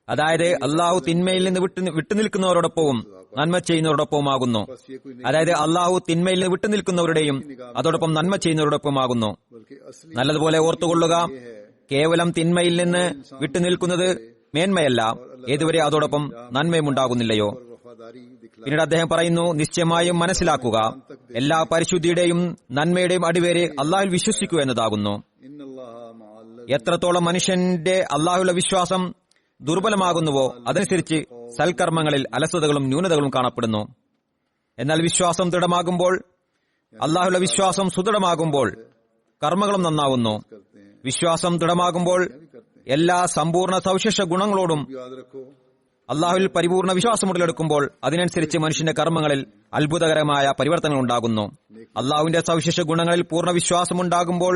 അതായത് അള്ളാഹു തിന്മയിൽ നിന്ന് വിട്ടുനിൽക്കുന്നവരോടൊപ്പവും നന്മ ചെയ്യുന്നവരോടൊപ്പമാകുന്നു. बस ये कोई नहीं, അതായത് അള്ളാഹു തിന്മയിൽ നിന്ന് വിട്ടുനിൽക്കുന്നവരുടെയും അതോടൊപ്പം നന്മ ചെയ്യുന്നവരോടൊപ്പമാകുന്നു. बल्कि असली നല്ലതുപോലെ ഓർത്തുകൊള്ളുക, ये है കേവലം തിന്മയിൽ നിന്ന് വിട്ടുനിൽക്കുന്നത് മേന്മയല്ല, ഏതുവരെ അതോടൊപ്പം നന്മയും ഉണ്ടാകുന്നില്ലയോ. और वफादारी दिखला। പിന്നീട് അദ്ദേഹം പറയുന്നു, നിശ്ചയമായും മനസ്സിലാക്കുക, എല്ലാ പരിശുദ്ധിയുടെയും നന്മയുടെയും അടിവേര് അള്ളാഹുൽ വിശ്വസിക്കുക എന്നതാകുന്നു. इन्नल्लाह मअल എത്രത്തോളം മനുഷ്യന്റെ അള്ളാഹുള്ള വിശ്വാസം ദുർബലമാകുന്നുവോ അതനുസരിച്ച് സൽക്കർമ്മങ്ങളിൽ അലസതകളും ന്യൂനതകളും കാണപ്പെടുന്നു. എന്നാൽ വിശ്വാസം ദൃഢമാകുമ്പോൾ, അള്ളാഹുള്ള വിശ്വാസം സുദൃഢമാകുമ്പോൾ കർമ്മങ്ങളും നന്നാവുന്നു. करते हैं, വിശ്വാസം ദൃഢമാകുമ്പോൾ भी करते हैं। എല്ലാ സമ്പൂർണ്ണ സവിശേഷ ഗുണങ്ങളോടും याद रखो അള്ളാഹുവിൽ പരിപൂർണ്ണ വിശ്വാസം ഉടലെടുക്കുമ്പോൾ അതിനനുസരിച്ച് മനുഷ്യന്റെ കർമ്മങ്ങളിൽ അത്ഭുതകരമായ പരിവർത്തനങ്ങൾ ഉണ്ടാകുന്നു. അള്ളാഹുവിന്റെ സവിശേഷ ഗുണങ്ങളിൽ പൂർണ്ണ വിശ്വാസം ഉണ്ടാകുമ്പോൾ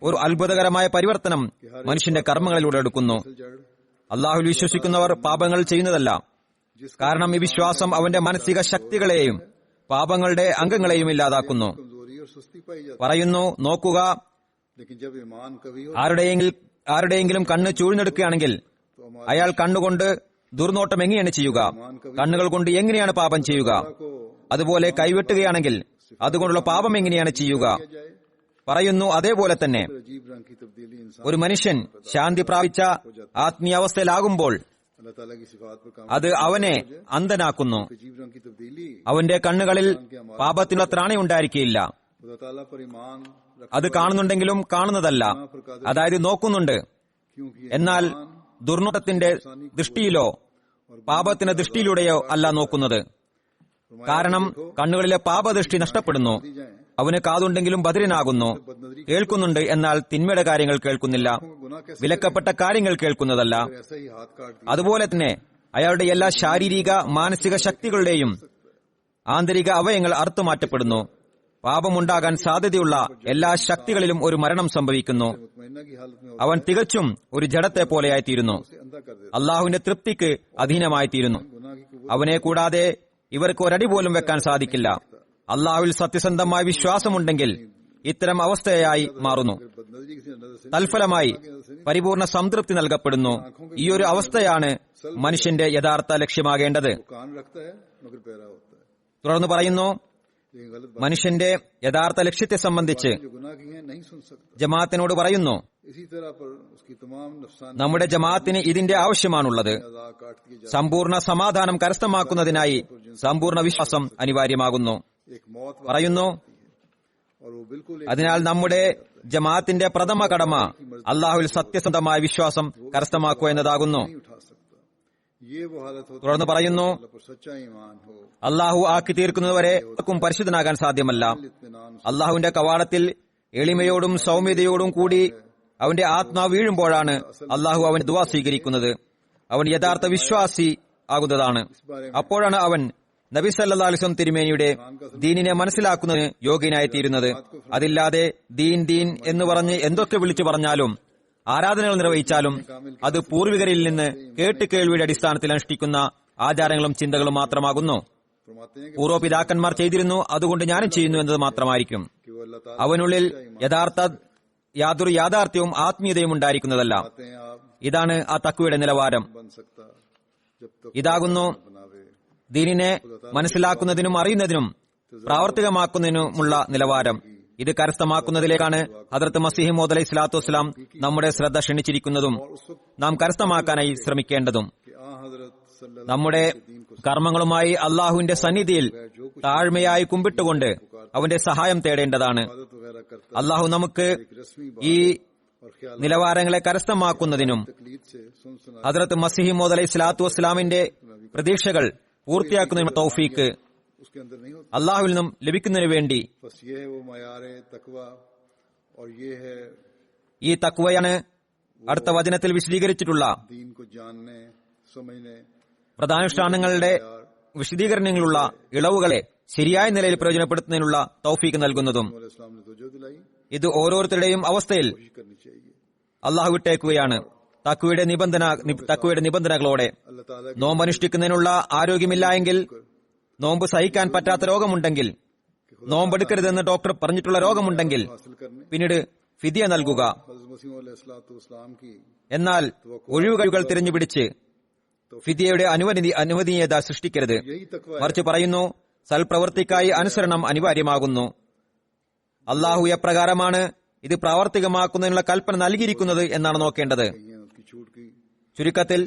ഒരു അത്ഭുതകരമായ പരിവർത്തനം മനുഷ്യന്റെ കർമ്മങ്ങളിലൂടെ എടുക്കുന്നു. അള്ളാഹുവിൽ വിശ്വസിക്കുന്നവർ പാപങ്ങൾ ചെയ്യുന്നതല്ല. കാരണം ഈ വിശ്വാസം അവന്റെ മാനസിക ശക്തികളെയും പാപങ്ങളുടെ അംഗങ്ങളെയും ഇല്ലാതാക്കുന്നു. कमजोरी और सुस्ती पाई जाती പറയുന്നു, നോക്കുക, लेकिन जब ईमान कभी हो ആരുടെയെങ്കിലും കണ്ണ് ചൂഴ്ന്നെടുക്കുകയാണെങ്കിൽ അയാൾ കണ്ണുകൊണ്ട് ദുർനോട്ടം എങ്ങനെയാണ് ചെയ്യുക? കണ്ണുകൾ കൊണ്ട് എങ്ങനെയാണ് പാപം ചെയ്യുക? അതുപോലെ കൈവെട്ടുകയാണെങ്കിൽ അതുകൊണ്ടുള്ള പാപം എങ്ങനെയാണ് ചെയ്യുക? പറയുന്നു, അതേപോലെ തന്നെ अजीब रंग की तब्दीली इंसान ഒരു മനുഷ്യൻ ശാന്തി പ്രാപിച്ച ആത്മീയാവസ്ഥയിലാകുമ്പോൾ अल्लाह ताला की सिफात पर काम അത് അവനെ അന്ധനാക്കുന്നു. अजीब रंग की तब्दीली അവന്റെ കണ്ണുകളിൽ പാപത്തിനുള്ള ത്രാണിയുണ്ടായിരിക്കുകയില്ല. खुदा ताला पर ईमान അത് കാണുന്നുണ്ടെങ്കിലും കാണുന്നതല്ല, അതായത് നോക്കുന്നുണ്ട്. क्योंकि എന്നാൽ ദുർനോട്ടത്തിന്റെ ദൃഷ്ടിയിലോ പാപത്തിന്റെ ദൃഷ്ടിയിലൂടെയോ അല്ല നോക്കുന്നത്. കാരണം കണ്ണുകളിലെ പാപദൃഷ്ടി നഷ്ടപ്പെടുന്നു. അവന് കാതുണ്ടെങ്കിലും ബധിരനാകുന്നു. കേൾക്കുന്നുണ്ട്, എന്നാൽ തിന്മയുടെ കാര്യങ്ങൾ കേൾക്കുന്നില്ല, വിലക്കപ്പെട്ട കാര്യങ്ങൾ കേൾക്കുന്നതല്ല. ऐसा ही हाथ काट അതുപോലെ തന്നെ അയാളുടെ എല്ലാ ശാരീരിക മാനസിക ശക്തികളുടെയും ആന്തരിക അവയങ്ങൾ അറുത്തുമാറ്റപ്പെടുന്നു. പാപമുണ്ടാകാൻ സാധ്യതയുള്ള എല്ലാ ശക്തികളിലും ഒരു മരണം സംഭവിക്കുന്നു. मुतमइन्ना की हालत में അവൻ തികച്ചും ഒരു ജഡത്തെ പോലെയായിത്തീരുന്നു. उसे अंधा कर देता അള്ളാഹുവിന്റെ തൃപ്തിക്ക് അധീനമായിത്തീരുന്നു. गुनाह की कुव्वत അവനെ കൂടാതെ ഇവർക്ക് ഒരടി പോലും വെക്കാൻ സാധിക്കില്ല. അള്ളാഹുവിൽ സത്യസന്ധമായ വിശ്വാസമുണ്ടെങ്കിൽ ഇത്തരം അവസ്ഥയായി മാറുന്നു. बदनजरी किसी नजर से തൽഫലമായി പരിപൂർണ സംതൃപ്തി നൽകപ്പെടുന്നു. ഈ ഒരു അവസ്ഥയാണ് മനുഷ്യന്റെ യഥാർത്ഥ ലക്ഷ്യമാകേണ്ടത്. कान रखता है मगर पैरा होता है, തുടർന്ന് പറയുന്നു, लेकिन गलत बात മനുഷ്യന്റെ യഥാർത്ഥ ലക്ഷ്യത്തെ സംബന്ധിച്ച് जो गुनाह की है नहीं सुन सकता. ജമാഅത്തിനോട് പറയുന്നു, इसी तरह पर उसकी तमाम नफसान നമ്മുടെ ജമാഅത്തിന് ഇതിന്റെ ആവശ്യമാണുള്ളത്. अदा काट दिए जाते സമ്പൂർണ്ണ സമാധാനം കരസ്ഥമാക്കുന്നതിനായി സമ്പൂർണ്ണ വിശ്വാസം അനിവാര്യമാകുന്നു. एक मौत പറയുന്നു, और वो बिल्कुल एक അതിനാൽ നമ്മുടെ ജമാഅത്തിന്റെ പ്രഥമ കടമ അള്ളാഹുവിൽ സത്യസന്ധമായ വിശ്വാസം കരസ്ഥമാക്കുക എന്നതാകുന്നു. नहीं उठा सकता. ये वो हालत होती തുടർന്ന് പറയുന്നു, है पर सच्चा ईमान हो, അള്ളാഹു ആക്കി തീർക്കുന്നതുവരെ ആർക്കും പരിശുദ്ധനാകാൻ സാധ്യമല്ല. इत्मीनान അള്ളാഹുവിന്റെ കവാടത്തിൽ എളിമയോടും സൗമ്യതയോടും കൂടി അവന്റെ ആത്മാവ് വീഴുമ്പോഴാണ് അള്ളാഹു അവന്റെ ദുആ സ്വീകരിക്കുന്നത്. അവൻ യഥാർത്ഥ വിശ്വാസി ആകുന്നതാണ്. അപ്പോഴാണ് അവൻ നബി സല്ലല്ലാഹു അലൈഹി വസല്ലം തിരുമേനിയുടെ ദീനിനെ മനസ്സിലാക്കുന്നതിന് യോഗ്യനായിത്തീരുന്നത്. അതില്ലാതെ ദീൻ ദീൻ എന്ന് പറഞ്ഞ് എന്തൊക്കെ വിളിച്ചു പറഞ്ഞാലും ആരാധനകൾ നിർവഹിച്ചാലും അത് പൂർവികരിൽ നിന്ന് കേട്ട് കേൾവിയുടെ അടിസ്ഥാനത്തിൽ അനുഷ്ഠിക്കുന്ന ആചാരങ്ങളും ചിന്തകളും മാത്രമാകുന്നു. फरमाते हैं പൂർവ്വപിതാക്കന്മാർ ചെയ്തിരുന്നു, അതുകൊണ്ട് ഞാനും ചെയ്യുന്നു എന്നത് മാത്രമായിരിക്കും. कि वो अल्लाह ताला അവനുള്ളിൽ യാതൊരു യാഥാർത്ഥ്യവും ആത്മീയതയും ഉണ്ടായിരിക്കുന്നതല്ല. कहते हैं आप ഇതാണ് ആ തഖ്വയുടെ നിലവാരം. बन सकता जब तक ഇതാകുന്നു बनावे ദീനിനെ മനസ്സിലാക്കുന്നതിനും അറിയുന്നതിനും പ്രാവർത്തികമാക്കുന്നതിനുമുള്ള നിലവാരം. ഇത് കരസ്ഥമാക്കുന്നതിലേക്കാണ് ഹദ്റത്ത് മസീഹ് മൗഊദ് അലൈഹി സ്വലാത്തു വസ്സലാം നമ്മുടെ ശ്രദ്ധ ക്ഷണിച്ചിരിക്കുന്നതും നാം കരസ്ഥമാക്കാനായി ശ്രമിക്കേണ്ടതും. कि आ हजरत सल्लल्लाहु നമ്മുടെ കർമ്മങ്ങളുമായി അള്ളാഹുവിന്റെ സന്നിധിയിൽ താഴ്മയായി കുമ്പിട്ടുകൊണ്ട് അവന്റെ സഹായം തേടേണ്ടതാണ്. इबादत वगैरह करता അള്ളാഹു നമുക്ക് एक रस्मी ഈ और ख्याल നിലവാരങ്ങളെ കരസ്ഥമാക്കുന്നതിനും तकलीद से सुन सुना ഹദ്റത്ത് മസീഹ് മൗഊദ് അലൈഹി സ്വലാത്തു വസ്സലാമിന്റെ പ്രതീക്ഷകൾ പൂർത്തിയാക്കുന്നതിനുള്ള തൗഫീക്ക് उसके अंदर नहीं होता. അള്ളാഹുവിൽ നിന്നും ലഭിക്കുന്നതിനു വേണ്ടി बस ये है वो मयार तकवा और ये है ഈ തഖ്വയാണ് അടുത്ത വചനത്തിൽ വിശദീകരിച്ചിട്ടുള്ള दीन को जानने समझने പ്രധാനുഷ്ഠാനങ്ങളുടെ വിശദീകരണങ്ങളുള്ള ഇളവുകളെ ശരിയായ നിലയിൽ പ്രയോജനപ്പെടുത്തുന്നതിനുള്ള തൗഫീക്ക് നൽകുന്നതും. इस्लाम ने तवज्जो दिलाई, ഇത് ഓരോരുത്തരുടെയും അവസ്ഥയിൽ कोशिश करनी चाहिए. അള്ളാഹു വിട്ടേക്കുകയാണ്. തഖ്വയുടെ നിബന്ധനകളോടെ अल्लाह ताला की നോമ്പ് അനുഷ്ഠിക്കുന്നതിനുള്ള ആരോഗ്യമില്ല എങ്കിൽ, നോമ്പ് സഹിക്കാൻ പറ്റാത്ത രോഗമുണ്ടെങ്കിൽ, നോമ്പെടുക്കരുതെന്ന് ഡോക്ടർ പറഞ്ഞിട്ടുള്ള രോഗമുണ്ടെങ്കിൽ हासिल करने പിന്നീട് ഫിദിയ നൽകുക. हज़रत मसीह अलैहिस्सलाम की എന്നാൽ ഒഴിവുകഴിവുകൾ തിരഞ്ഞുപിടിച്ച് ഫിദിയയുടെ അനുവദനീയത സൃഷ്ടിക്കരുത്. यही तकवा മറിച്ച് പറയുന്നു, സൽപ്രവൃത്തിക്കായി അനുസരണം അനിവാര്യമാകുന്നു. അള്ളാഹു എപ്രകാരമാണ് ഇത് പ്രാവർത്തികമാക്കുന്നതിനുള്ള കൽപ്പന നൽകിയിരിക്കുന്നത് എന്നാണ് നോക്കേണ്ടത്. है उसकी छूट की ചുരുക്കത്തിൽ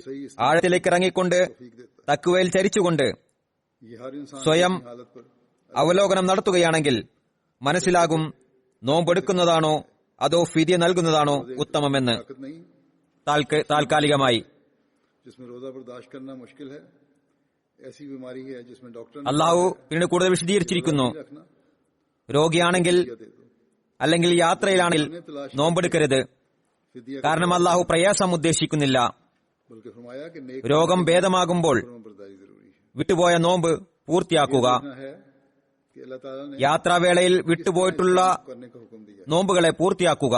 ആഴത്തിലേക്ക് ഇറങ്ങിക്കൊണ്ട് फीक देता തഖ്വയിൽ ചരിച്ചുകൊണ്ട് है. ये हर इंसान സ്വയം की हालत पर അവലോകനം നടത്തുകയാണെങ്കിൽ മനസ്സിലാകും നോമ്പെടുക്കുന്നതാണോ അതോ ഫിദിയ നൽകുന്നതാണോ ഉത്തമമെന്ന്. ताकत नहीं താൽക്കാലികമായി जिसमें रोजा बर्दाश्त करना मुश्किल है, ऐसी बीमारी है जिसमें डॉक्टर ने അള്ളാഹു പിന്നീട് കൂടുതൽ വിശദീകരിച്ചിരിക്കുന്നു. रखना രോഗിയാണെങ്കിൽ दे दो. അല്ലെങ്കിൽ യാത്രയിലാണെങ്കിൽ നോമ്പെടുക്കരുത്. फिदिया കാരണം അള്ളാഹു പ്രയാസം ഉദ്ദേശിക്കുന്നില്ല. बल्कि फरमाया कि नेक രോഗം ഭേദമാകുമ്പോൾ बर्दारी जरूरी है। വിട്ടുപോയ നോമ്പ് പൂർത്തിയാക്കുക. देखना है कि अल्लाह ताला ने യാത്രാവേളയിൽ വിട്ടുപോയിട്ടുള്ള करने का हुक्म दिया। നോമ്പുകളെ പൂർത്തിയാക്കുക.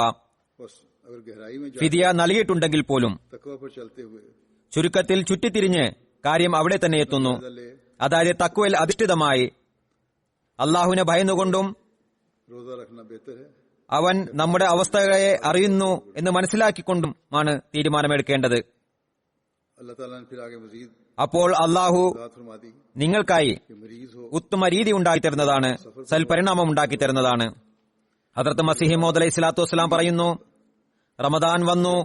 बस अगर गहराई में ഫിദിയ നൽകിയിട്ടുണ്ടെങ്കിൽ പോലും तकवा पर चलते हुए ചുരുക്കത്തിൽ ചുറ്റിത്തിരിഞ്ഞ് കാര്യം അവിടെ തന്നെ എത്തുന്നു. ले അതായത് തഖ്വയിൽ അധിഷ്ഠിതമായി അള്ളാഹുവിനെ ഭയന്നുകൊണ്ടും रोजा रखना बेहतर है। അവൻ നമ്മുടെ അവസ്ഥകളെ അറിയുന്നു എന്ന് മനസ്സിലാക്കിക്കൊണ്ടുമാണ് തീരുമാനമെടുക്കേണ്ടത്. अल्लाह ताला ने फिर आगे मजीद അപ്പോൾ അള്ളാഹു बात फरमा दी നിങ്ങൾക്കായി कि मरीज हो ഉത്തമ രീതി ഉണ്ടാക്കിത്തരുന്നതാണ്, സൽപരിണാമം ഉണ്ടാക്കിത്തരുന്നതാണ്. ഹദ്റത്ത് മസീഹ് മൗഊദ് അലൈഹി സ്വലാത്തു വസ്സലാം പറയുന്നു, റമദാൻ വന്നു,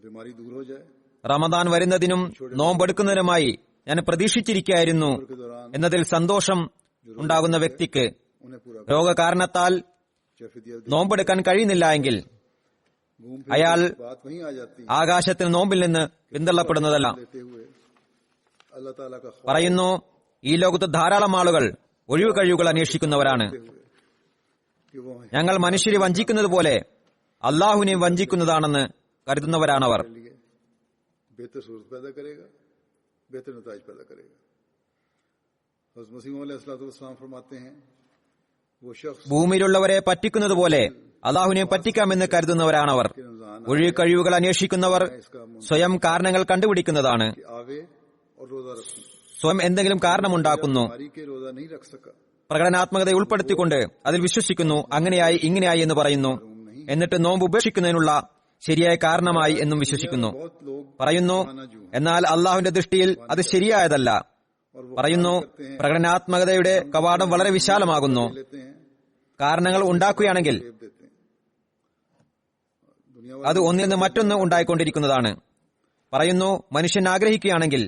बीमारी दूर हो जाए റമദാൻ വരുന്നതിനും നോമ്പെടുക്കുന്നതിനുമായി ഞാൻ പ്രതീക്ഷിച്ചിരിക്കുകയായിരുന്നു के दौरान എന്നതിൽ സന്തോഷം ഉണ്ടാകുന്ന വ്യക്തിക്ക് उन्हें पूरा രോഗകാരണത്താൽ चाहे फिदिया നോമ്പെടുക്കാൻ കഴിയുന്നില്ല എങ്കിൽ घूम അയാൾ फिर बात वहीं आ जाती है। ആകാശത്തിന് നോമ്പിൽ നിന്ന് പിന്തള്ളപ്പെടുന്നതല്ല. लेते हुए अल्लाह ताला का ख्वाब പറയുന്നു, ഈ ലോകത്ത് ധാരാളം ആളുകൾ ഒഴിവ് കഴിവുകൾ അന്വേഷിക്കുന്നവരാണ്. लेते हुए कि वो ഞങ്ങൾ മനുഷ്യരെ വഞ്ചിക്കുന്നത് പോലെ അള്ളാഹുവിനെയും വഞ്ചിക്കുന്നതാണെന്ന് കരുതുന്നവരാണവർ. हमारे लिए बेहतर सूरत पैदा करेगा, बेहतर नताज पैदा करेगा। हज़रत मसीह मौऊद अलैहिस्सलाम फरमाते हैं वो शख्स ഭൂമിയിലുള്ളവരെ പറ്റിക്കുന്നത് പോലെ അള്ളാഹുവിനെ പറ്റിക്കാമെന്ന് കരുതുന്നവരാണവർ. के रमजान ഒഴിവ് കഴിവുകൾ അന്വേഷിക്കുന്നവർ इसका मुंह സ്വയം കാരണങ്ങൾ കണ്ടുപിടിക്കുന്നതാണ്. कि आवे और रोजा रखूं, സ്വയം എന്തെങ്കിലും കാരണമുണ്ടാക്കുന്നു, बीमारी के रोजा नहीं रख सका, പ്രകടനാത്മകത ഉൾപ്പെടുത്തിക്കൊണ്ട് അതിൽ വിശ്വസിക്കുന്നു, അങ്ങനെയായി ഇങ്ങനെയായി എന്ന് പറയുന്നു. എന്നിട്ട് നോമ്പ് ഉപേക്ഷിക്കുന്നതിനുള്ള ശരിയായ കാരണമായി എന്നും വിശ്വസിക്കുന്നു. बहुत लोग പറയുന്നു, എന്നാൽ അള്ളാഹുവിന്റെ ദൃഷ്ടിയിൽ അത് ശരിയായതല്ല. और वो പറയുന്നു, പ്രകടനാത്മകതയുടെ കവാടം വളരെ വിശാലമാകുന്നു. लेते हैं കാരണങ്ങൾ ഉണ്ടാക്കുകയാണെങ്കിൽ देते हैं दुनिया അത് ഒന്നിൽ നിന്ന് മറ്റൊന്ന് ഉണ്ടായിക്കൊണ്ടിരിക്കുന്നതാണ്. പറയുന്നു, മനുഷ്യൻ ആഗ്രഹിക്കുകയാണെങ്കിൽ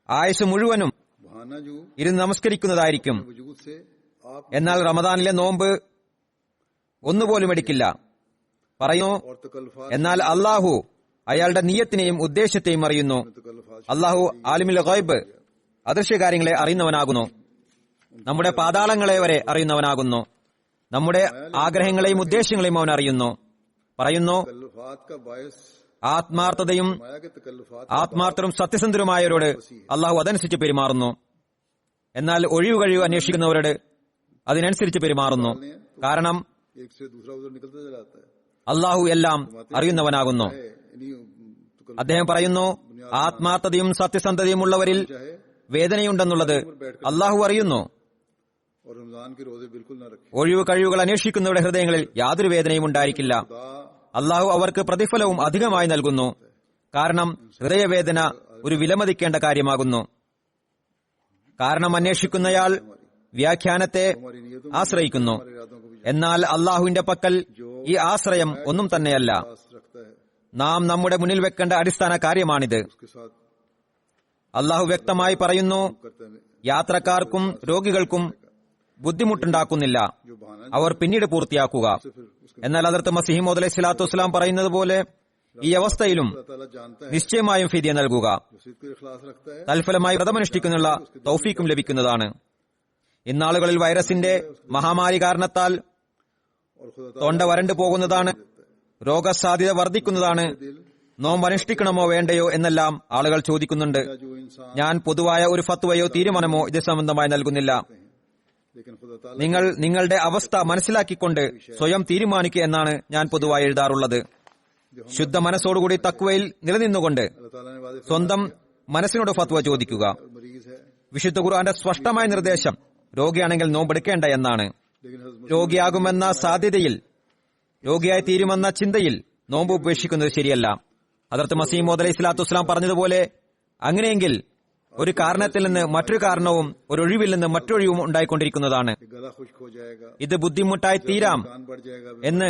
ആയുസ് മുഴുവനും बहाना जो ഇരുന്ന് നമസ്കരിക്കുന്നതായിരിക്കും. वजूद से आप എന്നാൽ റമദാനിലെ നോമ്പ് ഒന്നുപോലും എടുക്കില്ല. പറയുന്നു, और तकल्लुफ़ात എന്നാൽ അള്ളാഹു അയാളുടെ നിയ്യത്തിനെയും ഉദ്ദേശത്തെയും അറിയുന്നു. तकल्लुफ़ात അള്ളാഹു ആലിമുൽ ഗൈബ് അദൃശ്യകാര്യങ്ങളെ അറിയുന്നവനാകുന്നു. നമ്മുടെ പാതാളങ്ങളെ വരെ അറിയുന്നവനാകുന്നു. നമ്മുടെ ആഗ്രഹങ്ങളെയും ഉദ്ദേശങ്ങളെയും അവൻ അറിയുന്നു. പറയുന്നു, तकल्लुफ़ात का बायस ആത്മാർത്ഥതയും माया के तकल्लुफ़ात ആത്മാർത്ഥരും സത്യസന്ധരുമായവരോട് അള്ളാഹു അതനുസരിച്ച് പെരുമാറുന്നു. എന്നാൽ ഒഴിവ് കഴിവ് അന്വേഷിക്കുന്നവരോട് അതിനനുസരിച്ച് പെരുമാറുന്നു. കാരണം एक से दूसरा उधर निकलता चला जाता है। അള്ളാഹു എല്ലാം അറിയുന്നവനാകുന്നു. इन्हीं അദ്ദേഹം പറയുന്നു, ആത്മാർത്ഥതയും സത്യസന്ധതയും ഉള്ളവരിൽ चाहे വേദനയുണ്ടെന്നുള്ളത് അള്ളാഹു അറിയുന്നു. और रमजान के रोजे बिल्कुल न रखे। ഒഴിവ് കഴിവുകൾ അന്വേഷിക്കുന്നവരുടെ ഹൃദയങ്ങളിൽ യാതൊരു വേദനയും ഉണ്ടായിരിക്കില്ല. അള്ളാഹു അവർക്ക് പ്രതിഫലവും അധികമായി നൽകുന്നു. കാരണം ഹൃദയവേദന ഒരു വിലമതിക്കേണ്ട കാര്യമാകുന്നു. കാരണം അന്വേഷിക്കുന്നയാൾ വ്യാഖ്യാനത്തെ हमारी नियतों ആശ്രയിക്കുന്നു. हमारे इरादों को भी എന്നാൽ അള്ളാഹുവിന്റെ പക്കൽ ഈ ആശ്രയം ഒന്നും തന്നെയല്ല. पास रखता है, നാം നമ്മുടെ മുന്നിൽ വെക്കേണ്ട അടിസ്ഥാന കാര്യമാണിത്. उसके साथ അള്ളാഹു വ്യക്തമായി പറയുന്നു, करता है യാത്രക്കാർക്കും രോഗികൾക്കും ബുദ്ധിമുട്ടുണ്ടാക്കുന്നില്ല, जो बहाना അവർ പിന്നീട് പൂർത്തിയാക്കുക. से फिर उसके എന്നാൽ ഹദ്റത്ത് മസീഹ് മൗഊദ് അലൈഹി സ്വലാത്തു വസ്സലാം പറയുന്നത് പോലെ ഈ അവസ്ഥയിലും अल्लाह ताला जानता है നിശ്ചയമായും ഫിദിയ നൽകുക. जो सिद्क़ और इखलास रखता है തൽഫലമായി വ്രതമനുഷ്ഠിക്കുന്നതിനുള്ള തൗഫീക്കും ലഭിക്കുന്നതാണ്. ഇന്നാളുകളിൽ വൈറസിന്റെ മഹാമാരി കാരണത്താൽ और खुदा തൊണ്ട വരണ്ടു പോകുന്നതാണ്, രോഗസാധ്യത വർദ്ധിക്കുന്നതാണ്. നോമ്പ് അനുഷ്ഠിക്കണമോ വേണ്ടയോ എന്നെല്ലാം ആളുകൾ ചോദിക്കുന്നുണ്ട്. ताला जो इंसान ഞാൻ പൊതുവായ ഒരു ഫത്വയോ തീരുമാനമോ ഇത് സംബന്ധമായി നൽകുന്നില്ല. लेकिन खुदा ताला നിങ്ങൾ നിങ്ങളുടെ അവസ്ഥ മനസ്സിലാക്കിക്കൊണ്ട് സ്വയം തീരുമാനിക്കുക എന്നാണ് ഞാൻ പൊതുവായി എഴുതാറുള്ളത്. ശുദ്ധ മനസ്സോടുകൂടി തഖ്വയിൽ നിലനിന്നുകൊണ്ട് अल्लाह ताला ने वादे സ്വന്തം മനസ്സിനോട് ഫത്വ ചോദിക്കുക. मरीज है, വിശുദ്ധ ഖുർആന്റെ സ്പഷ്ടമായ നിർദ്ദേശം രോഗിയാണെങ്കിൽ നോമ്പെടുക്കേണ്ട എന്നാണ്. लेकिन हज़रत രോഗിയാകുമെന്ന സാധ്യതയിൽ, രോഗിയായി തീരുമെന്ന ചിന്തയിൽ നോമ്പ് ഉപേക്ഷിക്കുന്നത് ശരിയല്ല. ഹദ്റത്ത് മസീഹ് മൗഊദ് അലൈഹി സ്വലാത്തു വസ്സലാം പറഞ്ഞതുപോലെ, അങ്ങനെയെങ്കിൽ ഒരു കാരണത്തിൽ നിന്ന് മറ്റൊരു കാരണവും ഒരു ഒഴിവിൽ നിന്ന് മറ്റൊഴിവും ഉണ്ടായിക്കൊണ്ടിരിക്കുന്നതാണ്. कि गला खुश्क हो जाएगा, ഇത് ബുദ്ധിമുട്ടായി തീരാം कान बढ़ जाएगा, എന്ന്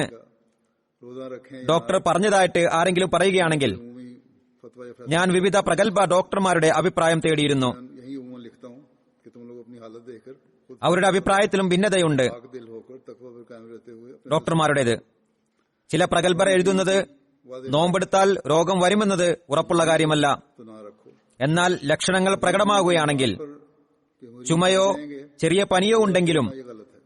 रोजा रखें, ഡോക്ടർ പറഞ്ഞതായിട്ട് ആരെങ്കിലും പറയുകയാണെങ്കിൽ उम्मी फतवा या फैसला ഞാൻ വിവിധ പ്രഗത്ഭ ഡോക്ടർമാരുടെ അഭിപ്രായം തേടിയിരുന്നു. यही उम्मीद लिखता हूँ कि तुम लोग अपनी हालत देखकर खुद അവരുടെ അഭിപ്രായത്തിലും ഭിന്നതയുണ്ട് पाक दिल होकर तकवा पर कायम रहते हुए अपने ഡോക്ടർമാരുടേത്. ചില പ്രഗത്ഭർ എഴുതുന്നത് നോമ്പെടുത്താൽ രോഗം വരുമെന്നത് ഉറപ്പുള്ള കാര്യമല്ല. तो ना रखो എന്നാൽ ലക്ഷണങ്ങൾ പ്രകടമാകുകയാണെങ്കിൽ कि मुझे ചുമയോ ചെറിയ പനിയോ ഉണ്ടെങ്കിലും ये गलत है।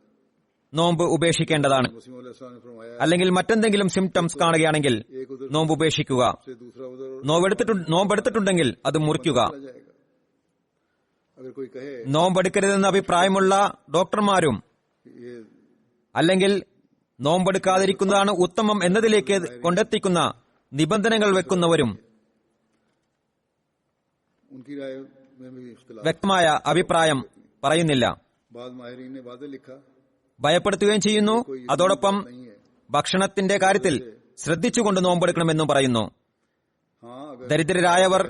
നോമ്പ് ഉപേക്ഷിക്കേണ്ടതാണ്. मसीह अलैहिस्सलाम ने फरमाया അല്ലെങ്കിൽ മറ്റെന്തെങ്കിലും സിംറ്റംസ് കാണുകയാണെങ്കിൽ एक उधर നോമ്പ് ഉപേക്ഷിക്കുക. से दूसरा उधर നോമ്പെടുത്തിട്ടുണ്ടെങ്കിൽ അത് മുറിക്കുക. चला जाएगा. अगर कोई कहे നോമ്പെടുക്കരുതെന്ന് അഭിപ്രായമുള്ള ഡോക്ടർമാരും ये അല്ലെങ്കിൽ നോമ്പെടുക്കാതിരിക്കുന്നതാണ് ഉത്തമം എന്നതിലേക്ക് കൊണ്ടെത്തിക്കുന്ന നിബന്ധനകൾ വെക്കുന്നവരും उनकी राय में भी इख्तिलाफ. വ്യക്തമായ അഭിപ്രായം പറയുന്നില്ല. बाद माहिरीन ने वादे लिखा ഭയപ്പെടുത്തുകയും ചെയ്യുന്നു. അതോടൊപ്പം नहीं है. ഭക്ഷണത്തിന്റെ കാര്യത്തിൽ ശ്രദ്ധിച്ചുകൊണ്ട് നോമ്പെടുക്കണമെന്നും പറയുന്നു. हाँ अगर ദരിദ്രരായവർ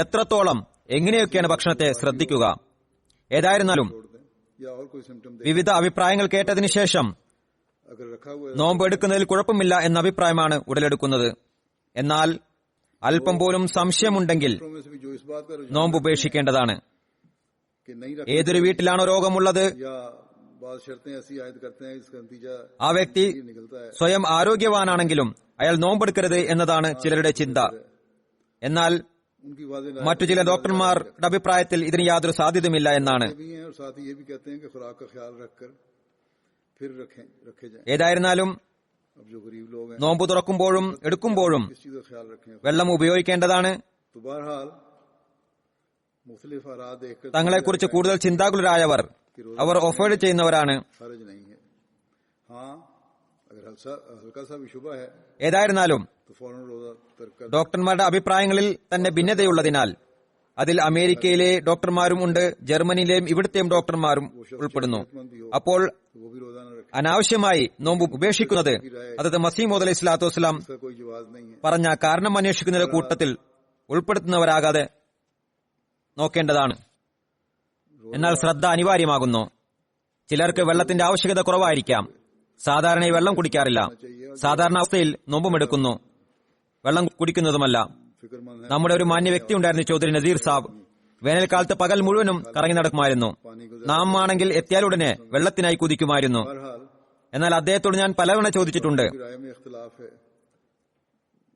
എത്രത്തോളം എങ്ങനെയൊക്കെയാണ് ഭക്ഷണത്തെ ശ്രദ്ധിക്കുക. ഏതായിരുന്നാലും छोड़ दें या और कोई सिम्टम दे, വിവിധ അഭിപ്രായങ്ങൾ കേട്ടതിനു ശേഷം अगर रखा हुआ है നോമ്പ് എടുക്കുന്നതിൽ കുഴപ്പമില്ല എന്ന അഭിപ്രായമാണ് ഉടലെടുക്കുന്നത്. എന്നാൽ അല്പം പോലും സംശയമുണ്ടെങ്കിൽ डॉक्टरों में से भी जो इस बात का रुझान നോമ്പ് ഉപേക്ഷിക്കേണ്ടതാണ്. कि नहीं रख ഏതൊരു വീട്ടിലാണോ രോഗമുള്ളത് या बाद शर्तें ऐसी आयद करते हैं इसका नतीजा ആ വ്യക്തി ये निकलता है. സ്വയം ആരോഗ്യവാനാണെങ്കിലും അയാൾ നോമ്പെടുക്കരുത് എന്നതാണ് ചിലരുടെ ചിന്ത. എന്നാൽ उनकी वादे മറ്റു ചില ഡോക്ടർമാരുടെ അഭിപ്രായത്തിൽ ഇതിന് യാതൊരു സാധ്യതയുമില്ല എന്നാണ്. भी हैं और साथ ही ये भी कहते हैं कि खुराक का ख्याल रखकर फिर रखे जाएं. ഏതായിരുന്നാലും अब जो गरीब लोग हैं നോമ്പ് തുറക്കുമ്പോഴും എടുക്കുമ്പോഴും इस चीज का ख्याल रखें. വെള്ളം ഉപയോഗിക്കേണ്ടതാണ്. तो बहरहाल मुख्तलिफ आरात देखकर തങ്ങളെക്കുറിച്ച് കൂടുതൽ ചിന്താകുലരായവർ അവർ ഒഫേർഡ് ചെയ്യുന്നവരാണ്. हर्ज नहीं है. हाँ अगर हल्का सा भी शुबा है ഏതായിരുന്നാലും तो फौरन रोजा तर्क कर. ഡോക്ടർമാരുടെ അഭിപ്രായങ്ങളിൽ തന്നെ ഭിന്നതയുള്ളതിനാൽ അതിൽ അമേരിക്കയിലെ ഡോക്ടർമാരും ഉണ്ട്, ജർമ്മനിയിലെയും ഇവിടുത്തെയും ഡോക്ടർമാരും ഉൾപ്പെടുന്നു. അപ്പോൾ तो वो भी रोजा न रखे. അനാവശ്യമായി നോമ്പ് ഉപേക്ഷിക്കുന്നത് അതത് മസീമോദ് അലൈഹി സ്വലാത്തു വസ്സലാം इसका कोई जवाब नहीं है. പറഞ്ഞ കാരണം അന്വേഷിക്കുന്നതിന്റെ കൂട്ടത്തിൽ ഉൾപ്പെടുത്തുന്നവരാകാതെ നോക്കേണ്ടതാണ്. എന്നാൽ ശ്രദ്ധ അനിവാര്യമാകുന്നു. ചിലർക്ക് വെള്ളത്തിന്റെ ആവശ്യകത കുറവായിരിക്കാം. സാധാരണ വെള്ളം കുടിക്കാറില്ല. സാധാരണ അവസ്ഥയിൽ നോമ്പുമെടുക്കുന്നു, വെള്ളം കുടിക്കുന്നതുമല്ല. फिक्रमंद है. നമ്മുടെ ഒരു മാന്യ വ്യക്തി ഉണ്ടായിരുന്നു, ചൗധരി നസീർ സാബ്. വേനൽക്കാലത്ത് പകൽ മുഴുവനും കറങ്ങി നടക്കുമായിരുന്നു. നാം ആണെങ്കിൽ എത്തിയാലുടനെ വെള്ളത്തിനായി കുതിക്കുമായിരുന്നു. बहरहाल എന്നാൽ അദ്ദേഹത്തോട് ഞാൻ പലവണ ചോദിച്ചിട്ടുണ്ട്, की राय में इख्तिलाफ है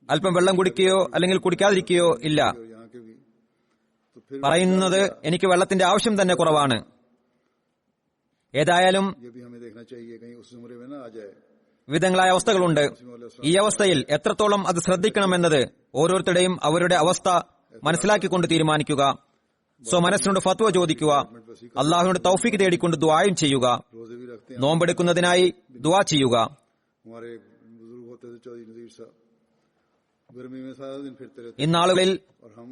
അല്പം വെള്ളം കുടിക്കുകയോ അല്ലെങ്കിൽ കുടിക്കാതിരിക്കുകയോ ഇല്ല. और यहाँ के भी. तो फिर പറയുന്നത് എനിക്ക് വെള്ളത്തിന്റെ ആവശ്യം തന്നെ കുറവാണ്. ഏതായാലും ये भी हमें देखना चाहिए कहीं उस उम्र में ना आ जाए. വിവിധങ്ങളായ അവസ്ഥകളുണ്ട്. ഈ അവസ്ഥയിൽ എത്രത്തോളം അത് ശ്രദ്ധിക്കണമെന്നത് ഓരോരുത്തരുടെയും അവരുടെ അവസ്ഥ മനസ്സിലാക്കിക്കൊണ്ട് തീരുമാനിക്കുക. മനസ്സിനോട് ഫത്വ ചോദിക്കുക. അള്ളാഹുവിനോട് തൗഫീക്ക് തേടിക്കൊണ്ട് ദുആയും ചെയ്യുക. रोजे भी रखते हैं. നോമ്പെടുക്കുന്നതിനായി ദുആ ചെയ്യുക. हमारे बुजुर्ग होते थे चौधरी नजीर साहब, गर्मी में सारा दिन फिरते रहते ഇന്നാളുകളിൽ और हम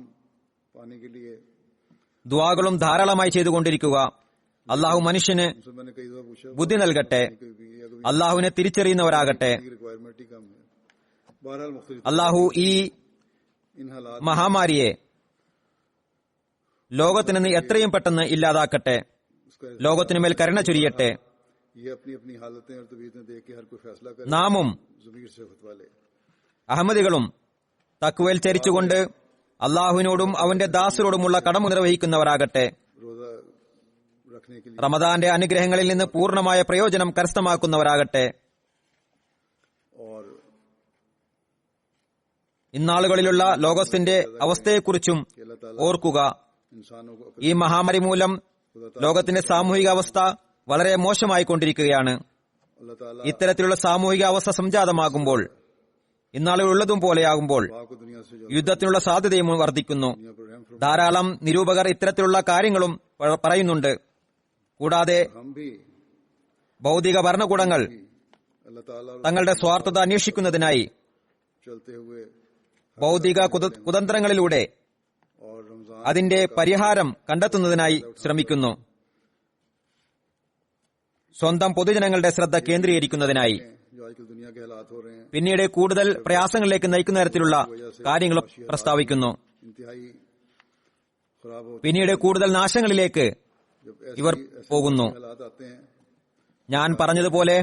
पानी के लिए ദുആകളും ധാരാളമായി ചെയ്തുകൊണ്ടിരിക്കുക. അള്ളാഹു മനുഷ്യന് उनसे मैंने कई दफा पूछा ബുദ്ധി നൽകട്ടെ. कभी അള്ളാഹുവിനെ തിരിച്ചറിയുന്നവരാകട്ടെ. रिक्वायरमेंट ही कम है. बहरहाल मुख्तलिफ അള്ളാഹു ഈ इन हालात മഹാമാരിയെ ലോകത്തിൽ നിന്ന് എത്രയും പെട്ടെന്ന് ഇല്ലാതാക്കട്ടെ. उसका ലോകത്തിനുമേൽ കരുണ ചൊരിയട്ടെ. ये अपनी अपनी हालतें और तबीयतें देख के हर कोई फैसला करे. നാമും ज़मीर से फतवा ले. അഹമ്മദികളും തക്വയിൽ ചരിച്ചുകൊണ്ട് അള്ളാഹുവിനോടും അവന്റെ ദാസരോടുമുള്ള കടമ നിർവഹിക്കുന്നവരാകട്ടെ. रोजा रखने के लिए റമദാന്റെ അനുഗ്രഹങ്ങളിൽ നിന്ന് പൂർണ്ണമായ പ്രയോജനം കരസ്ഥമാക്കുന്നവരാകട്ടെ. और ഇന്നാളുകളിലുള്ള ലോകത്തിന്റെ അവസ്ഥയെക്കുറിച്ചും कि अल्लाह ताला ഓർക്കുക. इंसानों को ഈ മഹാമാരി മൂലം ലോകത്തിന്റെ സാമൂഹിക അവസ്ഥ വളരെ മോശമായിക്കൊണ്ടിരിക്കുകയാണ്. अल्लाह ताला ഇത്തരത്തിലുള്ള സാമൂഹിക അവസ്ഥ സംജാതമാകുമ്പോൾ, ഇന്നാളുകളുള്ളതും പോലെയാകുമ്പോൾ आपको दुनिया से जो യുദ്ധത്തിനുള്ള സാധ്യതയും വർദ്ധിക്കുന്നു. दुनिया पर रहम फरमा. ധാരാളം നിരൂപകർ ഇത്തരത്തിലുള്ള കാര്യങ്ങളും പറയുന്നുണ്ട്. കൂടാതെ हम भी ഭൗതിക ഭരണകൂടങ്ങൾ अल्लाह ताला और തങ്ങളുടെ സ്വാർത്ഥത അന്വേഷിക്കുന്നതിനായി चलते हुए ഭൗതിക കുതന്ത്രങ്ങളിലൂടെ और रमजान അതിന്റെ പരിഹാരം കണ്ടെത്തുന്നതിനായി ശ്രമിക്കുന്നു. സ്വന്തം പൊതുജനങ്ങളുടെ ശ്രദ്ധ കേന്ദ്രീകരിക്കുന്നതിനായി जो आजकल दुनिया के हालात हो रहे हैं പിന്നീട് കൂടുതൽ പ്രയാസങ്ങളിലേക്ക് നയിക്കുന്ന തരത്തിലുള്ള കാര്യങ്ങൾ പ്രസ്താവിക്കുന്നു. इंतहाई खराब होते പിന്നീട് കൂടുതൽ നാശങ്ങളിലേക്ക് जब ഇവർ പോകുന്നു. हालात आते हैं ഞാൻ പറഞ്ഞതുപോലെ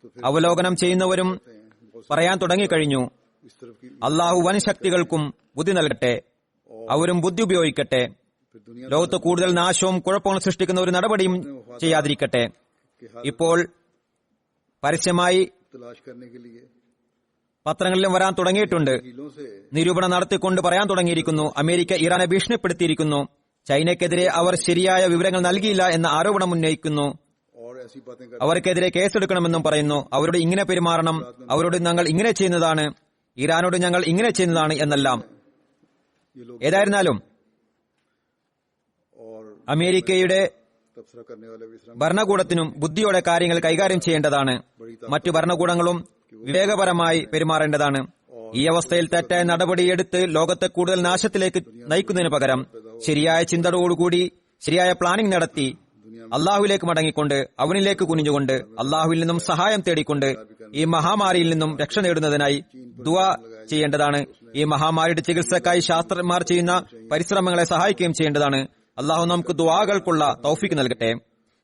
तो फिर അവലോകനം ചെയ്യുന്നവരും പറയാൻ തുടങ്ങിക്കഴിഞ്ഞു. इस तरफ की അള്ളാഹു വൻ ശക്തികൾക്കും ബുദ്ധി നൽകട്ടെ, അവരും ബുദ്ധി ഉപയോഗിക്കട്ടെ. फिर दुनिया ലോകത്ത് കൂടുതൽ നാശവും കുഴപ്പങ്ങളും സൃഷ്ടിക്കുന്ന ഒരു നടപടിയും ചെയ്യാതിരിക്കട്ടെ. के हाल ഇപ്പോൾ പരസ്യമായി तलाश करने के लिए പത്രങ്ങളിലും വരാൻ തുടങ്ങിയിട്ടുണ്ട്. हीलों से നിരൂപണം നടത്തിക്കൊണ്ട് പറയാൻ തുടങ്ങിയിരിക്കുന്നു, അമേരിക്ക ഇറാനെ ഭീഷണിപ്പെടുത്തിയിരിക്കുന്നു, ചൈനയ്ക്കെതിരെ അവർ ശരിയായ വിവരങ്ങൾ നൽകിയില്ല എന്ന ആരോപണം ഉന്നയിക്കുന്നു. और ऐसी बातें कर അവർക്കെതിരെ കേസെടുക്കണമെന്നും പറയുന്നു. അവരോട് ഇങ്ങനെ പെരുമാറണം, അവരോട് ഞങ്ങൾ ഇങ്ങനെ ചെയ്യുന്നതാണ്, ഇറാനോട് ഞങ്ങൾ ഇങ്ങനെ ചെയ്യുന്നതാണ് എന്നെല്ലാം. ये लोग ഏതായിരുന്നാലും और അമേരിക്കയുടെ तबसरा करने वाले भी इस रंग ഭരണകൂടത്തിനും ബുദ്ധിയോടെ കാര്യങ്ങൾ കൈകാര്യം ചെയ്യേണ്ടതാണ്. മറ്റു ഭരണകൂടങ്ങളും വിവേകപരമായി പെരുമാറേണ്ടതാണ്. ഈ അവസ്ഥയിൽ തെറ്റായ നടപടിയെടുത്ത് ലോകത്തെ കൂടുതൽ നാശത്തിലേക്ക് നയിക്കുന്നതിന് പകരം ശരിയായ ചിന്തയോടുകൂടി ശരിയായ പ്ലാനിംഗ് നടത്തി അള്ളാഹുവിലേക്ക് മടങ്ങിക്കൊണ്ട് അവനിലേക്ക് കുനിഞ്ഞുകൊണ്ട് അള്ളാഹുവിൽ നിന്നും സഹായം തേടിക്കൊണ്ട് ഈ മഹാമാരിയിൽ നിന്നും രക്ഷ നേടുന്നതിനായി ദുആ ചെയ്യേണ്ടതാണ്. ഈ മഹാമാരിയുടെ ചികിത്സക്കായി ശാസ്ത്രജ്ഞന്മാർ ചെയ്യുന്ന പരിശ്രമങ്ങളെ സഹായിക്കുകയും ചെയ്യേണ്ടതാണ്. അള്ളാഹു നമുക്ക് ദുആകൾക്കുള്ള തൗഫീക്ക് നൽകട്ടെ.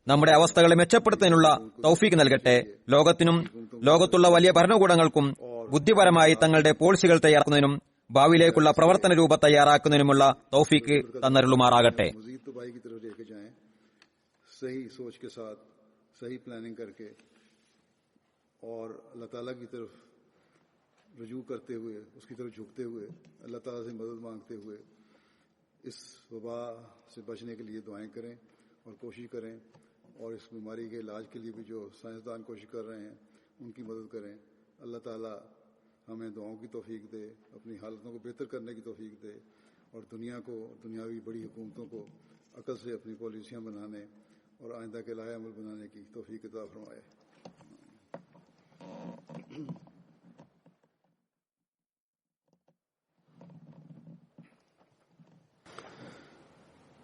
നമ്മുടെ അവസ്ഥകളെ മെച്ചപ്പെടുത്തുന്നതിനുള്ള തൗഫീക്ക് നൽകട്ടെ. ലോകത്തിനും ലോകത്തുള്ള വലിയ ഭരണകൂടങ്ങൾക്കും ബുദ്ധിപരമായി തങ്ങളുടെ പോളിസികൾ തയ്യാറാക്കുന്നതിനും ഭാവിയിലേക്കുള്ള പ്രവർത്തന രൂപ തയ്യാറാക്കുന്നതിനുമുള്ള തൗഫീക്ക് തന്നരുളുമാറാകട്ടെ. मजीद तो भाई की तरफ लेके जाएं, सही सोच के साथ सही प्लानिंग करके और अल्लाह ताला की तरफ रुजू करते हुए उसकी तरफ झुकते हुए अल्लाह ताला से मदद मांगते हुए इस वबा से बचने के लिए दुआएं करें और कोशिश करें और इस बीमारी के इलाज के लिए भी जो साइंसदान कोशिश कर रहे हैं उनकी मदद करें. अल्लाह ताला हमें दुआओं की तौफीक दे, अपनी हालतों को बेहतर करने की तौफीक दे और दुनिया को दुनियावी बड़ी हुकूमतों को अकल से अपनी पॉलिसियां बनाने और आइंदा के लाए अमल बनाने की तौफीक अता फरमाए.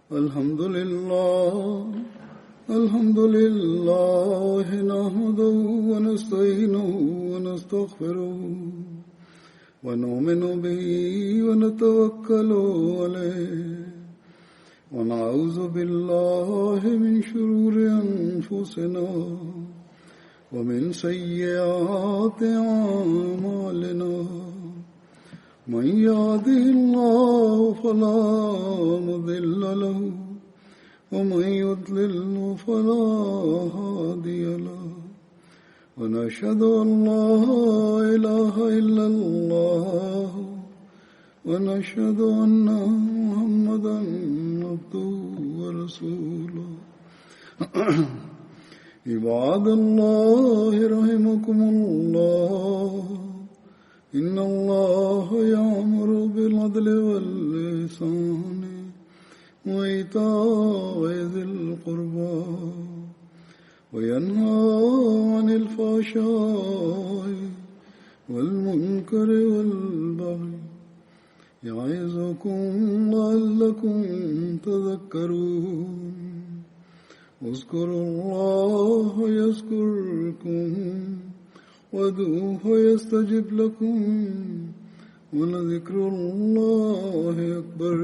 अल्हम्दुलिल्लाह नहमदुहु व नस्तईनुहु व नस्तगफिरुहु व नु'मिनु बिही व नतवक्कलु अलैहि व नऊज़ु बिल्लाहि मिन शुरूरि अनफुसिना व मिन सय्यिआति अअमालिना मन यहदिहिल्लाहु फला मुदिल्ल लहु ومن يضلل فلا هادي له ونشهد أن لا إله إلا الله ونشهد أن محمدا عبده ورسوله. عباد الله رحمكم الله إن الله يأمر بالعدل والإحسان وإيتاء ذي القربى وينهى عن الفحشاء والمنكر والبغي يعظكم لعلكم تذكرون. اذكروا الله يذكركم وادعوه يستجب لكم ولذكر الله أكبر.